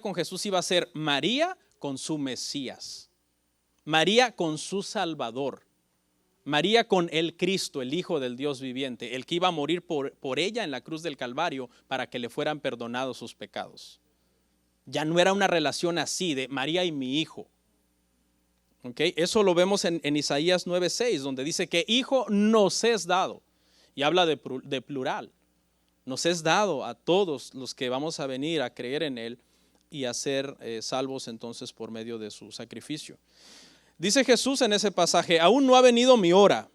con Jesús iba a ser María con su Mesías. María con su Salvador, María con el Cristo, el Hijo del Dios viviente, el que iba a morir por ella en la cruz del Calvario para que le fueran perdonados sus pecados. Ya no era una relación así de María y mi hijo. ¿Okay? Eso lo vemos en Isaías 9:6, donde dice que hijo nos es dado, y habla de plural. Nos es dado a todos los que vamos a venir a creer en Él y a ser salvos entonces por medio de su sacrificio. Dice Jesús en ese pasaje, aún no ha venido mi hora.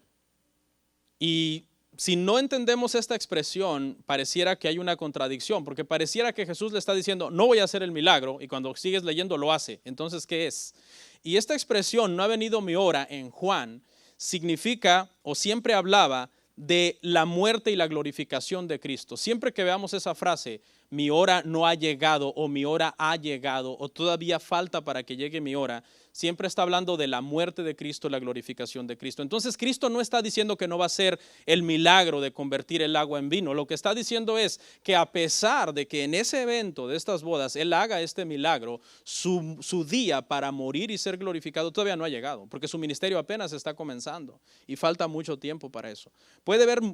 Y si no entendemos esta expresión, pareciera que hay una contradicción, porque pareciera que Jesús le está diciendo, no voy a hacer el milagro, y cuando sigues leyendo lo hace. Entonces, ¿qué es? Y esta expresión, no ha venido mi hora, en Juan, significa o siempre hablaba de la muerte y la glorificación de Cristo. Siempre que veamos esa frase, mi hora no ha llegado, o mi hora ha llegado, o todavía falta para que llegue mi hora, siempre está hablando de la muerte de Cristo y la glorificación de Cristo. Entonces Cristo no está diciendo que no va a ser el milagro de convertir el agua en vino. Lo que está diciendo es que a pesar de que en ese evento de estas bodas Él haga este milagro, su día para morir y ser glorificado todavía no ha llegado, porque su ministerio apenas está comenzando y falta mucho tiempo para eso.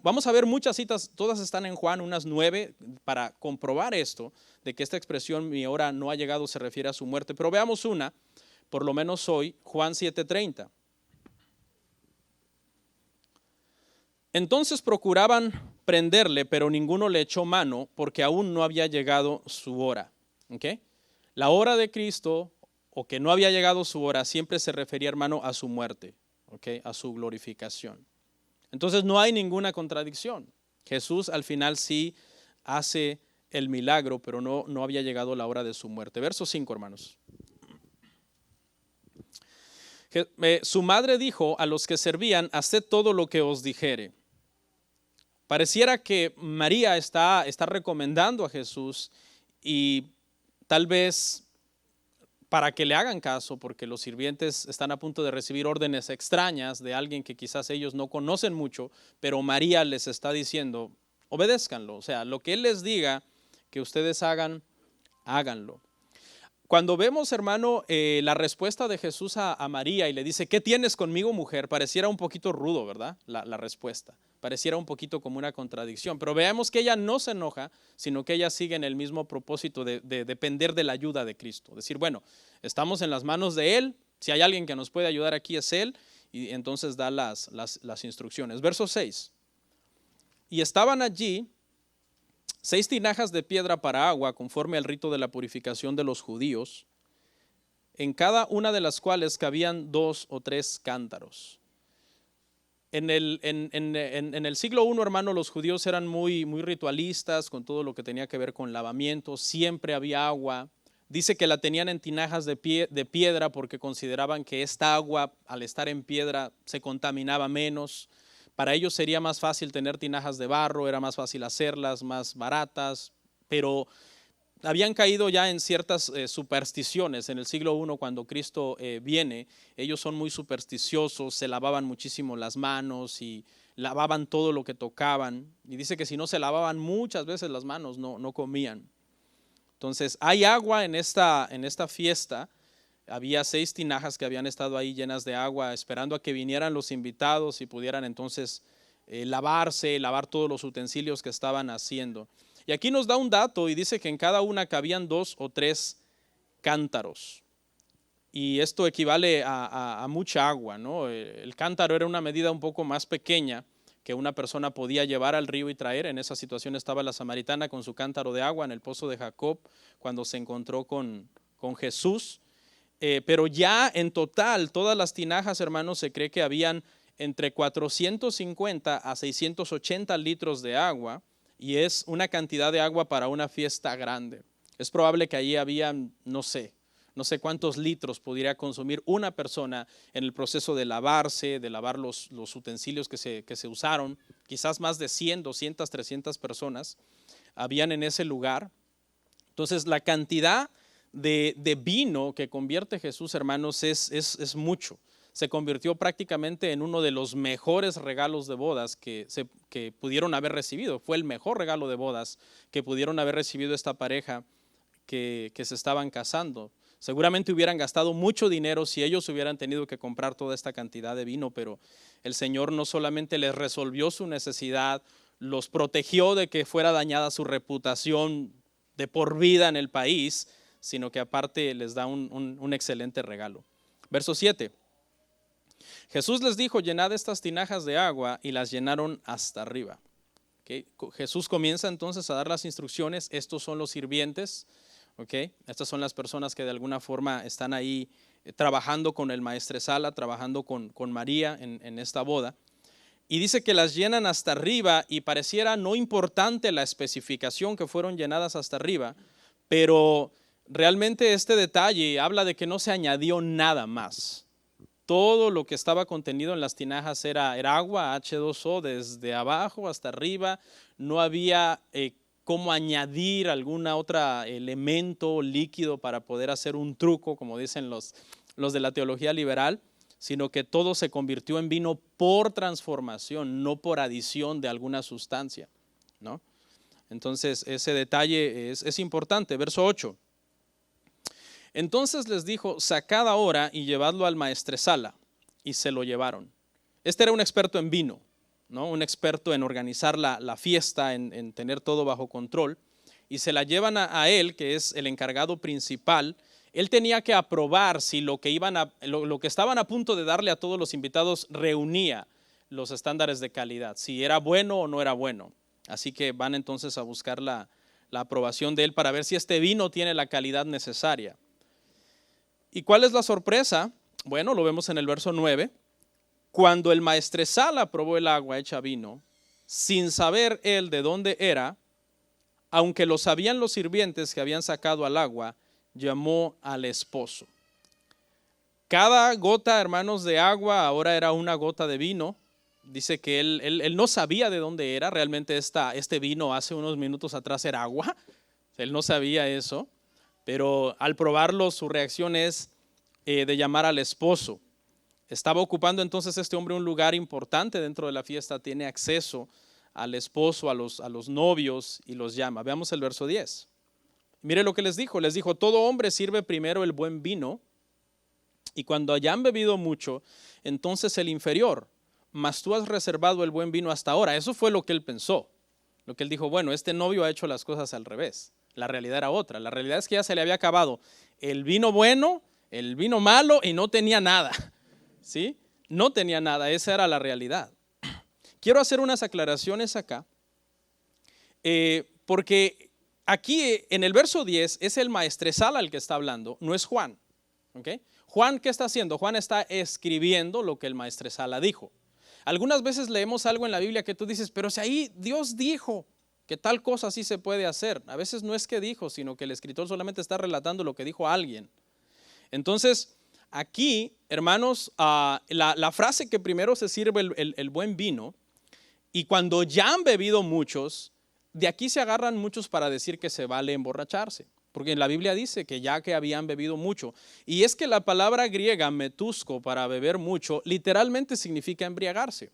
Vamos a ver muchas citas, todas están en Juan, unas 9, para comprobar esto, de que esta expresión mi hora no ha llegado se refiere a su muerte. Pero veamos una, por lo menos hoy, Juan 7:30. Entonces procuraban prenderle, pero ninguno le echó mano porque aún no había llegado su hora. ¿Okay? La hora de Cristo, o que no había llegado su hora, siempre se refería, hermano, a su muerte, ¿okay? A su glorificación. Entonces no hay ninguna contradicción. Jesús al final sí hace el milagro, pero no había llegado la hora de su muerte. Verso 5, hermanos. Su madre dijo a los que servían, haced todo lo que os dijere. Pareciera que María está recomendando a Jesús, y tal vez para que le hagan caso, porque los sirvientes están a punto de recibir órdenes extrañas de alguien que quizás ellos no conocen mucho, pero María les está diciendo, obedézcanlo, o sea, lo que Él les diga que ustedes hagan, háganlo. Cuando vemos, hermano, la respuesta de Jesús a María y le dice, ¿qué tienes conmigo, mujer? Pareciera un poquito rudo, ¿verdad? La respuesta. Pareciera un poquito como una contradicción. Pero veamos que ella no se enoja, sino que ella sigue en el mismo propósito de depender de la ayuda de Cristo. Decir, bueno, estamos en las manos de Él. Si hay alguien que nos puede ayudar aquí es Él. Y entonces da las instrucciones. Verso 6. Y estaban allí 6 tinajas de piedra para agua, conforme al rito de la purificación de los judíos, en cada una de las cuales cabían 2 o 3 cántaros. En el siglo I, hermano, los judíos eran muy ritualistas con todo lo que tenía que ver con lavamiento. Siempre había agua. Dice que la tenían en tinajas de piedra porque consideraban que esta agua, al estar en piedra, se contaminaba menos. Para ellos sería más fácil tener tinajas de barro, era más fácil hacerlas, más baratas, pero habían caído ya en ciertas supersticiones. En el siglo I, cuando Cristo viene, ellos son muy supersticiosos, se lavaban muchísimo las manos y lavaban todo lo que tocaban. Y dice que si no se lavaban muchas veces las manos, no comían. Entonces, hay agua en esta fiesta. Había 6 tinajas que habían estado ahí llenas de agua, esperando a que vinieran los invitados y pudieran entonces lavar todos los utensilios que estaban haciendo. Y aquí nos da un dato y dice que en cada una cabían 2 o 3 cántaros. Y esto equivale a mucha agua, ¿no? El cántaro era una medida un poco más pequeña que una persona podía llevar al río y traer. En esa situación estaba la samaritana con su cántaro de agua en el pozo de Jacob cuando se encontró con Jesús. Pero ya en total, todas las tinajas, hermanos, se cree que habían entre 450 a 680 litros de agua, y es una cantidad de agua para una fiesta grande. Es probable que allí había, no sé cuántos litros pudiera consumir una persona en el proceso de lavarse, de lavar los utensilios que se usaron. Quizás más de 100, 200, 300 personas habían en ese lugar. Entonces la cantidad de vino que convierte Jesús, hermanos, es mucho. Se convirtió prácticamente en uno de los mejores regalos de bodas que pudieron haber recibido. Fue el mejor regalo de bodas que pudieron haber recibido esta pareja que se estaban casando. Seguramente hubieran gastado mucho dinero si ellos hubieran tenido que comprar toda esta cantidad de vino, pero el Señor no solamente les resolvió su necesidad, los protegió de que fuera dañada su reputación de por vida en el país, sino que aparte les da un excelente regalo. Verso 7. Jesús les dijo: llenad estas tinajas de agua, y las llenaron hasta arriba. ¿Okay? Jesús comienza entonces a dar las instrucciones. Estos son los sirvientes. ¿Okay? Estas son las personas que de alguna forma están ahí trabajando con el maestresala, trabajando con María en esta boda. Y dice que las llenan hasta arriba, y pareciera no importante la especificación que fueron llenadas hasta arriba, pero realmente este detalle habla de que no se añadió nada más. Todo lo que estaba contenido en las tinajas era agua, H2O, desde abajo hasta arriba. No había cómo añadir algún otro elemento líquido para poder hacer un truco, como dicen los de la teología liberal, sino que todo se convirtió en vino por transformación, no por adición de alguna sustancia, ¿no? Entonces ese detalle es importante. Verso 8. Entonces les dijo: sacad ahora y llevadlo al maestresala. Y se lo llevaron. Este era un experto en vino, ¿no? Un experto en organizar la fiesta, en tener todo bajo control. Y se la llevan a él, que es el encargado principal. Él tenía que aprobar si lo que estaban a punto de darle a todos los invitados reunía los estándares de calidad, si era bueno o no era bueno. Así que van entonces a buscar la aprobación de él para ver si este vino tiene la calidad necesaria. ¿Y cuál es la sorpresa? Bueno, lo vemos en el verso 9. Cuando el maestresala probó el agua hecha vino, sin saber él de dónde era, aunque lo sabían los sirvientes que habían sacado al agua, llamó al esposo. Cada gota, hermanos, de agua ahora era una gota de vino. Dice que él no sabía de dónde era. Realmente este vino hace unos minutos atrás era agua. Él no sabía eso. Pero al probarlo, su reacción es de llamar al esposo. Estaba ocupando entonces este hombre un lugar importante dentro de la fiesta. Tiene acceso al esposo, a los novios, y los llama. Veamos el verso 10. Mire lo que les dijo. Les dijo: todo hombre sirve primero el buen vino, y cuando hayan bebido mucho, entonces el inferior. Mas tú has reservado el buen vino hasta ahora. Eso fue lo que él pensó. Lo que él dijo: bueno, este novio ha hecho las cosas al revés. La realidad era otra. La realidad es que ya se le había acabado el vino bueno, el vino malo, y no tenía nada. ¿Sí? No tenía nada. Esa era la realidad. Quiero hacer unas aclaraciones acá, porque aquí en el verso 10 es el maestresala el que está hablando, no es Juan. ¿Okay? Juan, ¿qué está haciendo? Juan está escribiendo lo que el maestresala dijo. Algunas veces leemos algo en la Biblia que tú dices: pero si ahí Dios dijo que tal cosa sí se puede hacer. A veces no es que dijo, sino que el escritor solamente está relatando lo que dijo alguien. Entonces, aquí, hermanos, la frase que primero se sirve el buen vino, y cuando ya han bebido muchos, de aquí se agarran muchos para decir que se vale emborracharse. Porque la Biblia dice que ya que habían bebido mucho. Y es que la palabra griega metusko, para beber mucho, literalmente significa embriagarse.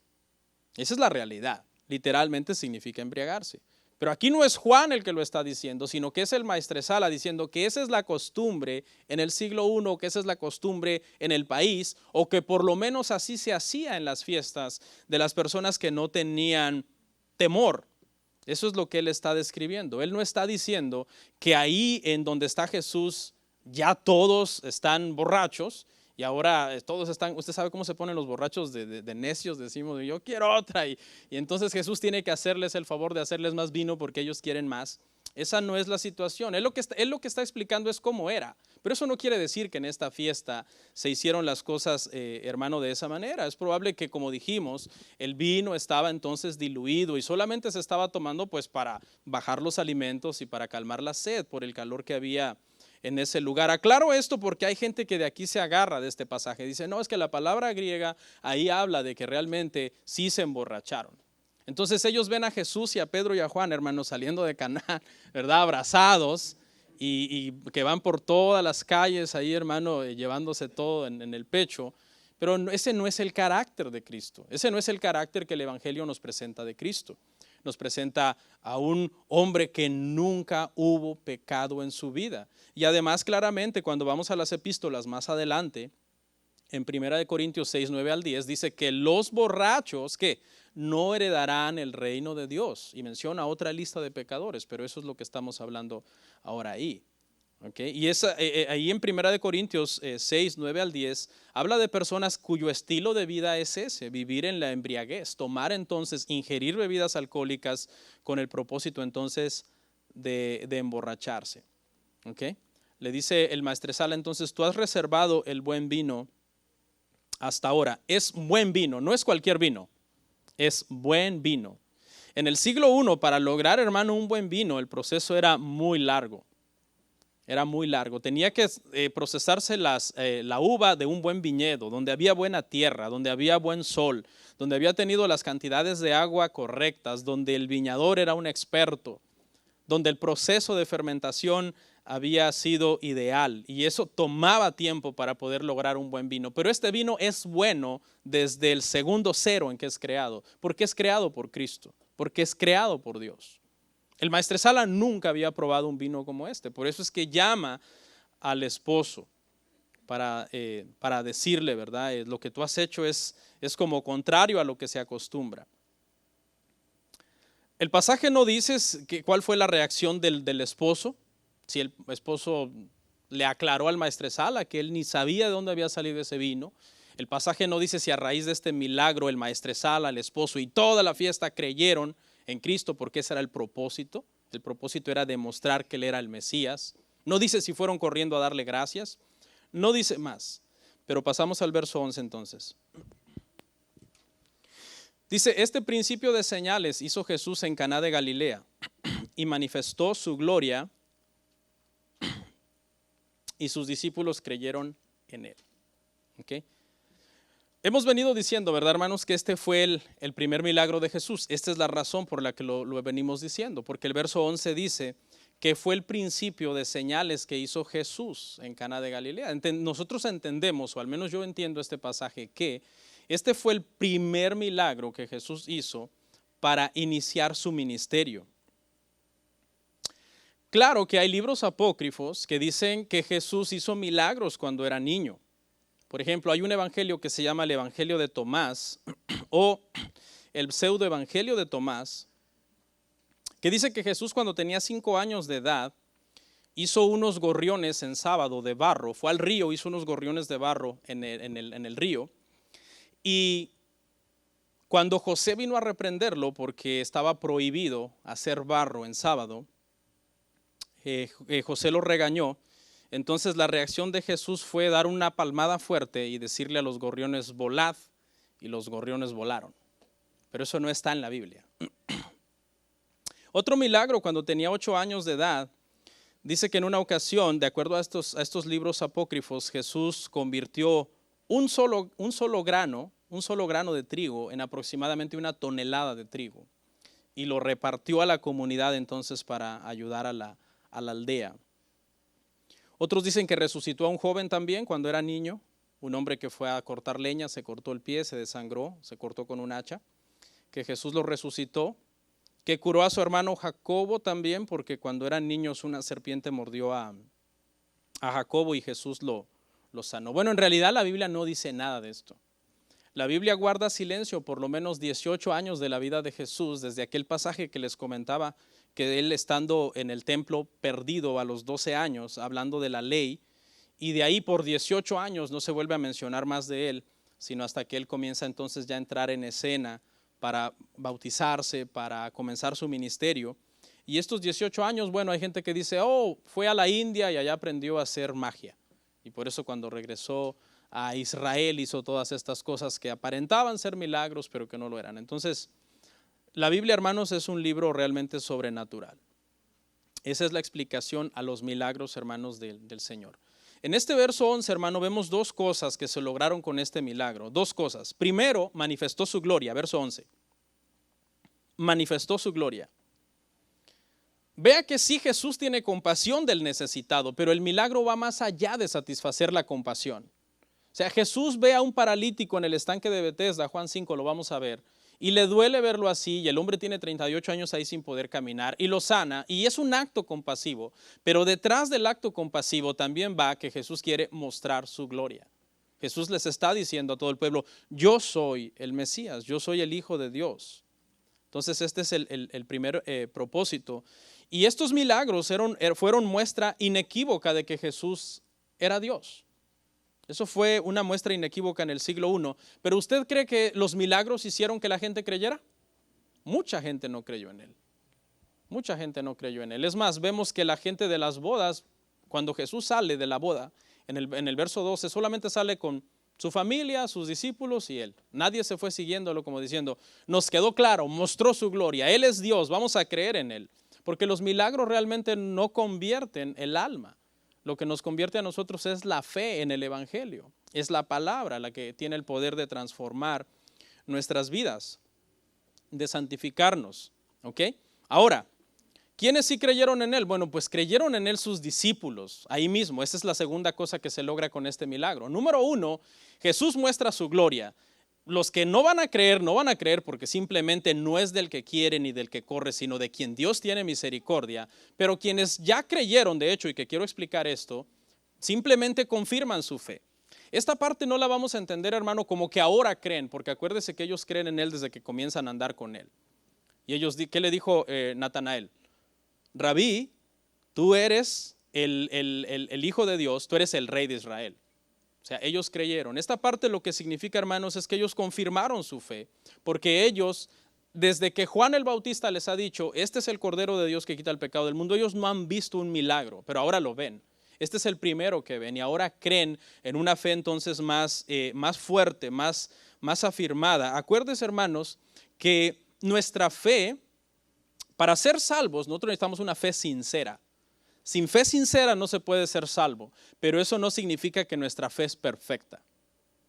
Esa es la realidad. Literalmente significa embriagarse. Pero aquí no es Juan el que lo está diciendo, sino que es el maestresala diciendo que esa es la costumbre en el siglo I, que esa es la costumbre en el país, o que por lo menos así se hacía en las fiestas de las personas que no tenían temor. Eso es lo que él está describiendo. Él no está diciendo que ahí en donde está Jesús ya todos están borrachos y ahora todos están. Usted sabe cómo se ponen los borrachos de necios, decimos: yo quiero otra, y entonces Jesús tiene que hacerles el favor de hacerles más vino porque ellos quieren más. Esa no es la situación. Él lo que está explicando es cómo era. Pero eso no quiere decir que en esta fiesta se hicieron las cosas, hermano, de esa manera. Es probable que, como dijimos, el vino estaba entonces diluido y solamente se estaba tomando pues para bajar los alimentos y para calmar la sed por el calor que había en ese lugar. Aclaro esto porque hay gente que de aquí se agarra de este pasaje. Dice, no, es que la palabra griega ahí habla de que realmente sí se emborracharon. Entonces ellos ven a Jesús y a Pedro y a Juan, hermanos, saliendo de Caná, ¿verdad? Abrazados y que van por todas las calles ahí, hermano, llevándose todo en el pecho. Pero ese no es el carácter de Cristo. Ese no es el carácter que el Evangelio nos presenta de Cristo. Nos presenta a un hombre que nunca hubo pecado en su vida. Y además, claramente, cuando vamos a las epístolas más adelante, en 1 Corintios 6, 9 al 10, dice que los borrachos, ¿qué? No heredarán el reino de Dios. Y menciona otra lista de pecadores, pero eso es lo que estamos hablando ahora ahí. ¿Okay? Y ahí en 1 Corintios 6, 9 al 10, habla de personas cuyo estilo de vida es ese, vivir en la embriaguez, ingerir bebidas alcohólicas con el propósito entonces de emborracharse. ¿Okay? Le dice el maestresala, entonces tú has reservado el buen vino hasta ahora. Es buen vino, no es cualquier vino, es buen vino. En el siglo I, para lograr, hermano, un buen vino, el proceso era muy largo. Era muy largo. Tenía que procesarse la uva de un buen viñedo, donde había buena tierra, donde había buen sol, donde había tenido las cantidades de agua correctas, donde el viñador era un experto, donde el proceso de fermentación había sido ideal. Y eso tomaba tiempo para poder lograr un buen vino. Pero este vino es bueno desde el segundo cero en que es creado, porque es creado por Cristo, porque es creado por Dios. El maestresala nunca había probado un vino como este, por eso es que llama al esposo para decirle, ¿verdad? Lo que tú has hecho es como contrario a lo que se acostumbra. El pasaje no dice cuál fue la reacción del esposo, si el esposo le aclaró al maestresala que él ni sabía de dónde había salido ese vino. El pasaje no dice si a raíz de este milagro el maestresala, el esposo y toda la fiesta creyeron en Cristo, porque ese era el propósito. El propósito era demostrar que Él era el Mesías. No dice si fueron corriendo a darle gracias. No dice más. Pero pasamos al verso 11 entonces. Dice, este principio de señales hizo Jesús en Caná de Galilea y manifestó su gloria y sus discípulos creyeron en Él. ¿Okay? Hemos venido diciendo, ¿verdad, hermanos? Que este fue el primer milagro de Jesús. Esta es la razón por la que lo venimos diciendo, porque el verso 11 dice que fue el principio de señales que hizo Jesús en Caná de Galilea. Nosotros entendemos, o al menos yo entiendo este pasaje, que este fue el primer milagro que Jesús hizo para iniciar su ministerio. Claro que hay libros apócrifos que dicen que Jesús hizo milagros cuando era niño. Por ejemplo, hay un evangelio que se llama el Evangelio de Tomás o el pseudoevangelio de Tomás, que dice que Jesús cuando tenía 5 años de edad hizo unos gorriones en sábado de barro, fue al río, hizo unos gorriones de barro en el río, y cuando José vino a reprenderlo porque estaba prohibido hacer barro en sábado, José lo regañó. Entonces la reacción de Jesús fue dar una palmada fuerte y decirle a los gorriones volad, y los gorriones volaron. Pero eso no está en la Biblia. Otro milagro, cuando tenía 8 años de edad, dice que en una ocasión, de acuerdo a estos libros apócrifos, Jesús convirtió un solo grano de trigo en aproximadamente 1 tonelada de trigo y lo repartió a la comunidad entonces para ayudar a la aldea. Otros dicen que resucitó a un joven también cuando era niño, un hombre que fue a cortar leña, se cortó el pie, se desangró, se cortó con un hacha, que Jesús lo resucitó, que curó a su hermano Jacobo también, porque cuando eran niños una serpiente mordió a Jacobo y Jesús lo sanó. Bueno, en realidad la Biblia no dice nada de esto. La Biblia guarda silencio por lo menos 18 años de la vida de Jesús, desde aquel pasaje que les comentaba, que él estando en el templo perdido a los 12 años, hablando de la ley, y de ahí por 18 años no se vuelve a mencionar más de él, sino hasta que él comienza entonces ya a entrar en escena para bautizarse, para comenzar su ministerio. Y estos 18 años, bueno, hay gente que dice, oh, fue a la India y allá aprendió a hacer magia. Y por eso cuando regresó a Israel hizo todas estas cosas que aparentaban ser milagros, pero que no lo eran. Entonces, la Biblia, hermanos, es un libro realmente sobrenatural. Esa es la explicación a los milagros, hermanos, del Señor. En este verso 11, hermano, vemos dos cosas que se lograron con este milagro. Dos cosas. Primero, manifestó su gloria, verso 11. Manifestó su gloria. Vea que sí, Jesús tiene compasión del necesitado, pero el milagro va más allá de satisfacer la compasión. O sea, Jesús ve a un paralítico en el estanque de Betesda, Juan 5, lo vamos a ver, y le duele verlo así, y el hombre tiene 38 años ahí sin poder caminar, y lo sana, y es un acto compasivo, pero detrás del acto compasivo también va que Jesús quiere mostrar su gloria. Jesús les está diciendo a todo el pueblo, yo soy el Mesías, yo soy el Hijo de Dios. Entonces este es el primer propósito. Y estos milagros fueron muestra inequívoca de que Jesús era Dios. Eso fue una muestra inequívoca en el siglo I. Pero ¿usted cree que los milagros hicieron que la gente creyera? Mucha gente no creyó en él. Mucha gente no creyó en él. Es más, vemos que la gente de las bodas, cuando Jesús sale de la boda, en el verso 12, solamente sale con su familia, sus discípulos y él. Nadie se fue siguiéndolo como diciendo, nos quedó claro, mostró su gloria, él es Dios, vamos a creer en él. Porque los milagros realmente no convierten el alma. Lo que nos convierte a nosotros es la fe en el evangelio. Es la palabra la que tiene el poder de transformar nuestras vidas, de santificarnos. ¿Ok? Ahora, ¿quiénes sí creyeron en él? Bueno, pues creyeron en él sus discípulos, ahí mismo. Esa es la segunda cosa que se logra con este milagro. Número 1, Jesús muestra su gloria. Los que no van a creer porque simplemente no es del que quiere ni del que corre, sino de quien Dios tiene misericordia. Pero quienes ya creyeron, de hecho, y que quiero explicar esto, simplemente confirman su fe. Esta parte no la vamos a entender, hermano, como que ahora creen, porque acuérdese que ellos creen en él desde que comienzan a andar con él. Y ellos, ¿qué le dijo Natanael? Rabí, tú eres el Hijo de Dios, tú eres el Rey de Israel. O sea, ellos creyeron. Esta parte lo que significa, hermanos, es que ellos confirmaron su fe, porque ellos, desde que Juan el Bautista les ha dicho, este es el Cordero de Dios que quita el pecado del mundo, ellos no han visto un milagro, pero ahora lo ven. Este es el primero que ven y ahora creen en una fe entonces más fuerte, más afirmada. Acuérdense, hermanos, que nuestra fe, para ser salvos, nosotros necesitamos una fe sincera. Sin fe sincera no se puede ser salvo, pero eso no significa que nuestra fe es perfecta.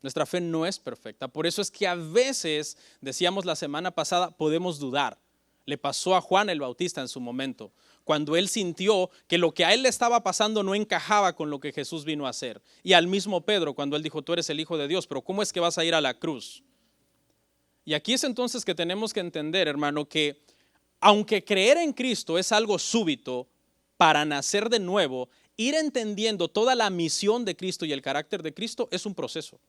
Nuestra fe no es perfecta. Por eso es que a veces, decíamos la semana pasada, podemos dudar. Le pasó a Juan el Bautista en su momento, cuando él sintió que lo que a él le estaba pasando no encajaba con lo que Jesús vino a hacer. Y al mismo Pedro, cuando él dijo, tú eres el Hijo de Dios, pero ¿cómo es que vas a ir a la cruz? Y aquí es entonces que tenemos que entender, hermano, que aunque creer en Cristo es algo súbito, para nacer de nuevo, ir entendiendo toda la misión de Cristo y el carácter de Cristo es un proceso.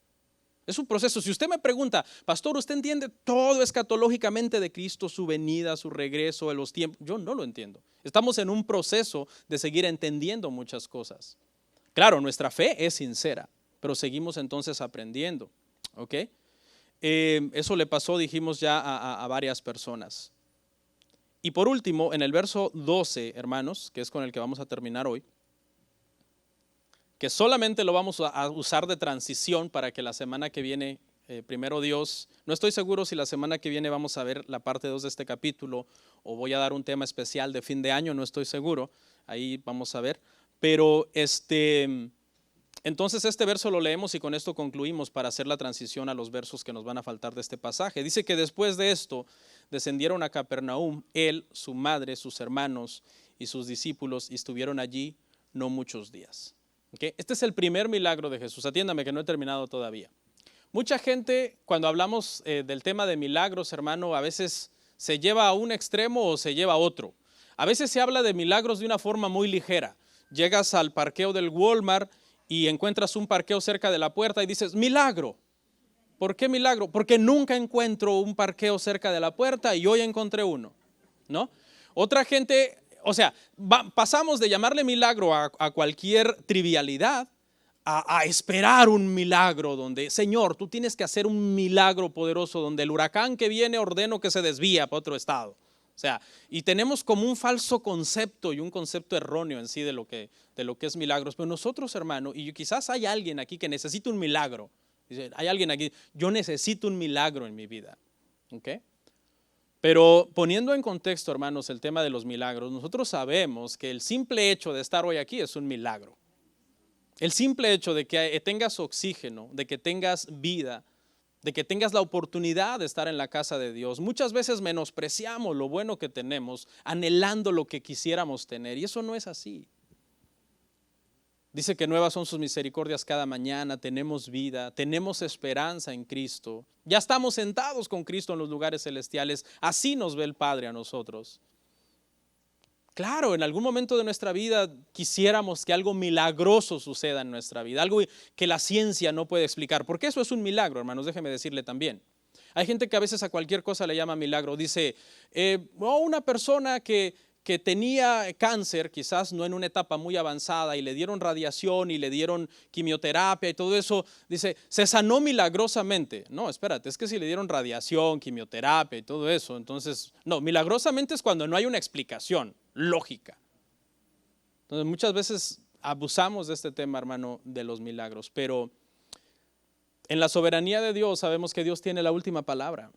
Es un proceso. Si usted me pregunta, pastor, ¿usted entiende todo escatológicamente de Cristo, su venida, su regreso, los tiempos? Yo no lo entiendo. Estamos en un proceso de seguir entendiendo muchas cosas. Claro, nuestra fe es sincera, pero seguimos entonces aprendiendo. ¿Ok? Eso le pasó, dijimos ya, a varias personas. Y por último, en el verso 12, hermanos, que es con el que vamos a terminar hoy, que solamente lo vamos a usar de transición para que la semana que viene, primero Dios, no estoy seguro si la semana que viene vamos a ver la parte 2 de este capítulo o voy a dar un tema especial de fin de año, no estoy seguro, ahí vamos a ver, pero entonces este verso lo leemos y con esto concluimos para hacer la transición a los versos que nos van a faltar de este pasaje. Dice que después de esto descendieron a Capernaum, él, su madre, sus hermanos y sus discípulos y estuvieron allí no muchos días. ¿Okay? Este es el primer milagro de Jesús. Atiéndame que no he terminado todavía. Mucha gente cuando hablamos del tema de milagros, hermano, a veces se lleva a un extremo o se lleva a otro. A veces se habla de milagros de una forma muy ligera. Llegas al parqueo del Walmart y encuentras un parqueo cerca de la puerta y dices, milagro. ¿Por qué milagro? Porque nunca encuentro un parqueo cerca de la puerta y hoy encontré uno, ¿no? Otra gente, o sea, pasamos de llamarle milagro a cualquier trivialidad a esperar un milagro donde, Señor, tú tienes que hacer un milagro poderoso donde el huracán que viene ordeno que se desvía para otro estado, O sea, y tenemos como un falso concepto y un concepto erróneo en sí de lo que es milagros. Pero nosotros, hermano, y quizás hay alguien aquí que necesita un milagro. Dice, hay alguien aquí, yo necesito un milagro en mi vida. ¿Ok? Pero poniendo en contexto, hermanos, el tema de los milagros, nosotros sabemos que el simple hecho de estar hoy aquí es un milagro. El simple hecho de que tengas oxígeno, de que tengas vida, de que tengas la oportunidad de estar en la casa de Dios. Muchas veces menospreciamos lo bueno que tenemos, anhelando lo que quisiéramos tener, y eso no es así. Dice que nuevas son sus misericordias cada mañana, tenemos vida, tenemos esperanza en Cristo. Ya estamos sentados con Cristo en los lugares celestiales, así nos ve el Padre a nosotros. Claro, en algún momento de nuestra vida quisiéramos que algo milagroso suceda en nuestra vida, algo que la ciencia no puede explicar, porque eso es un milagro, hermanos, déjeme decirle también. Hay gente que a veces a cualquier cosa le llama milagro, dice, una persona que tenía cáncer, quizás no en una etapa muy avanzada, y le dieron radiación y le dieron quimioterapia y todo eso, dice, se sanó milagrosamente. No, espérate, es que si le dieron radiación, quimioterapia y todo eso, entonces, no, milagrosamente es cuando no hay una explicación lógica. Entonces, muchas veces abusamos de este tema, hermano, de los milagros, pero en la soberanía de Dios sabemos que Dios tiene la última palabra.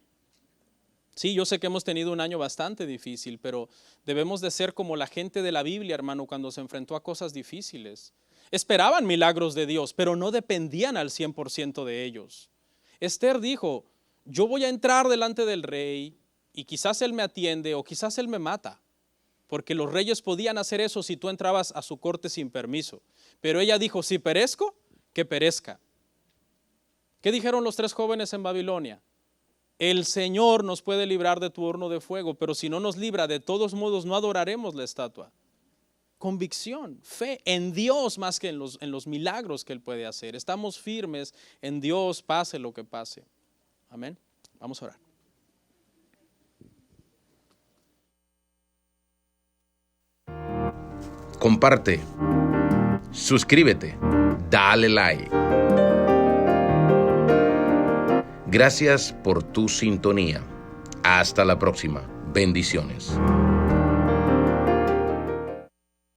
Sí, yo sé que hemos tenido un año bastante difícil, pero debemos de ser como la gente de la Biblia, hermano, cuando se enfrentó a cosas difíciles. Esperaban milagros de Dios, pero no dependían al 100% de ellos. Esther dijo, yo voy a entrar delante del rey y quizás él me atiende o quizás él me mata. Porque los reyes podían hacer eso si tú entrabas a su corte sin permiso. Pero ella dijo, si perezco, que perezca. ¿Qué dijeron los 3 jóvenes en Babilonia? El Señor nos puede librar de tu horno de fuego, pero si no nos libra, de todos modos no adoraremos la estatua. Convicción, fe en Dios más que en los milagros que Él puede hacer. Estamos firmes en Dios, pase lo que pase. Amén. Vamos a orar. Comparte, suscríbete, dale like. Gracias por tu sintonía. Hasta la próxima. Bendiciones.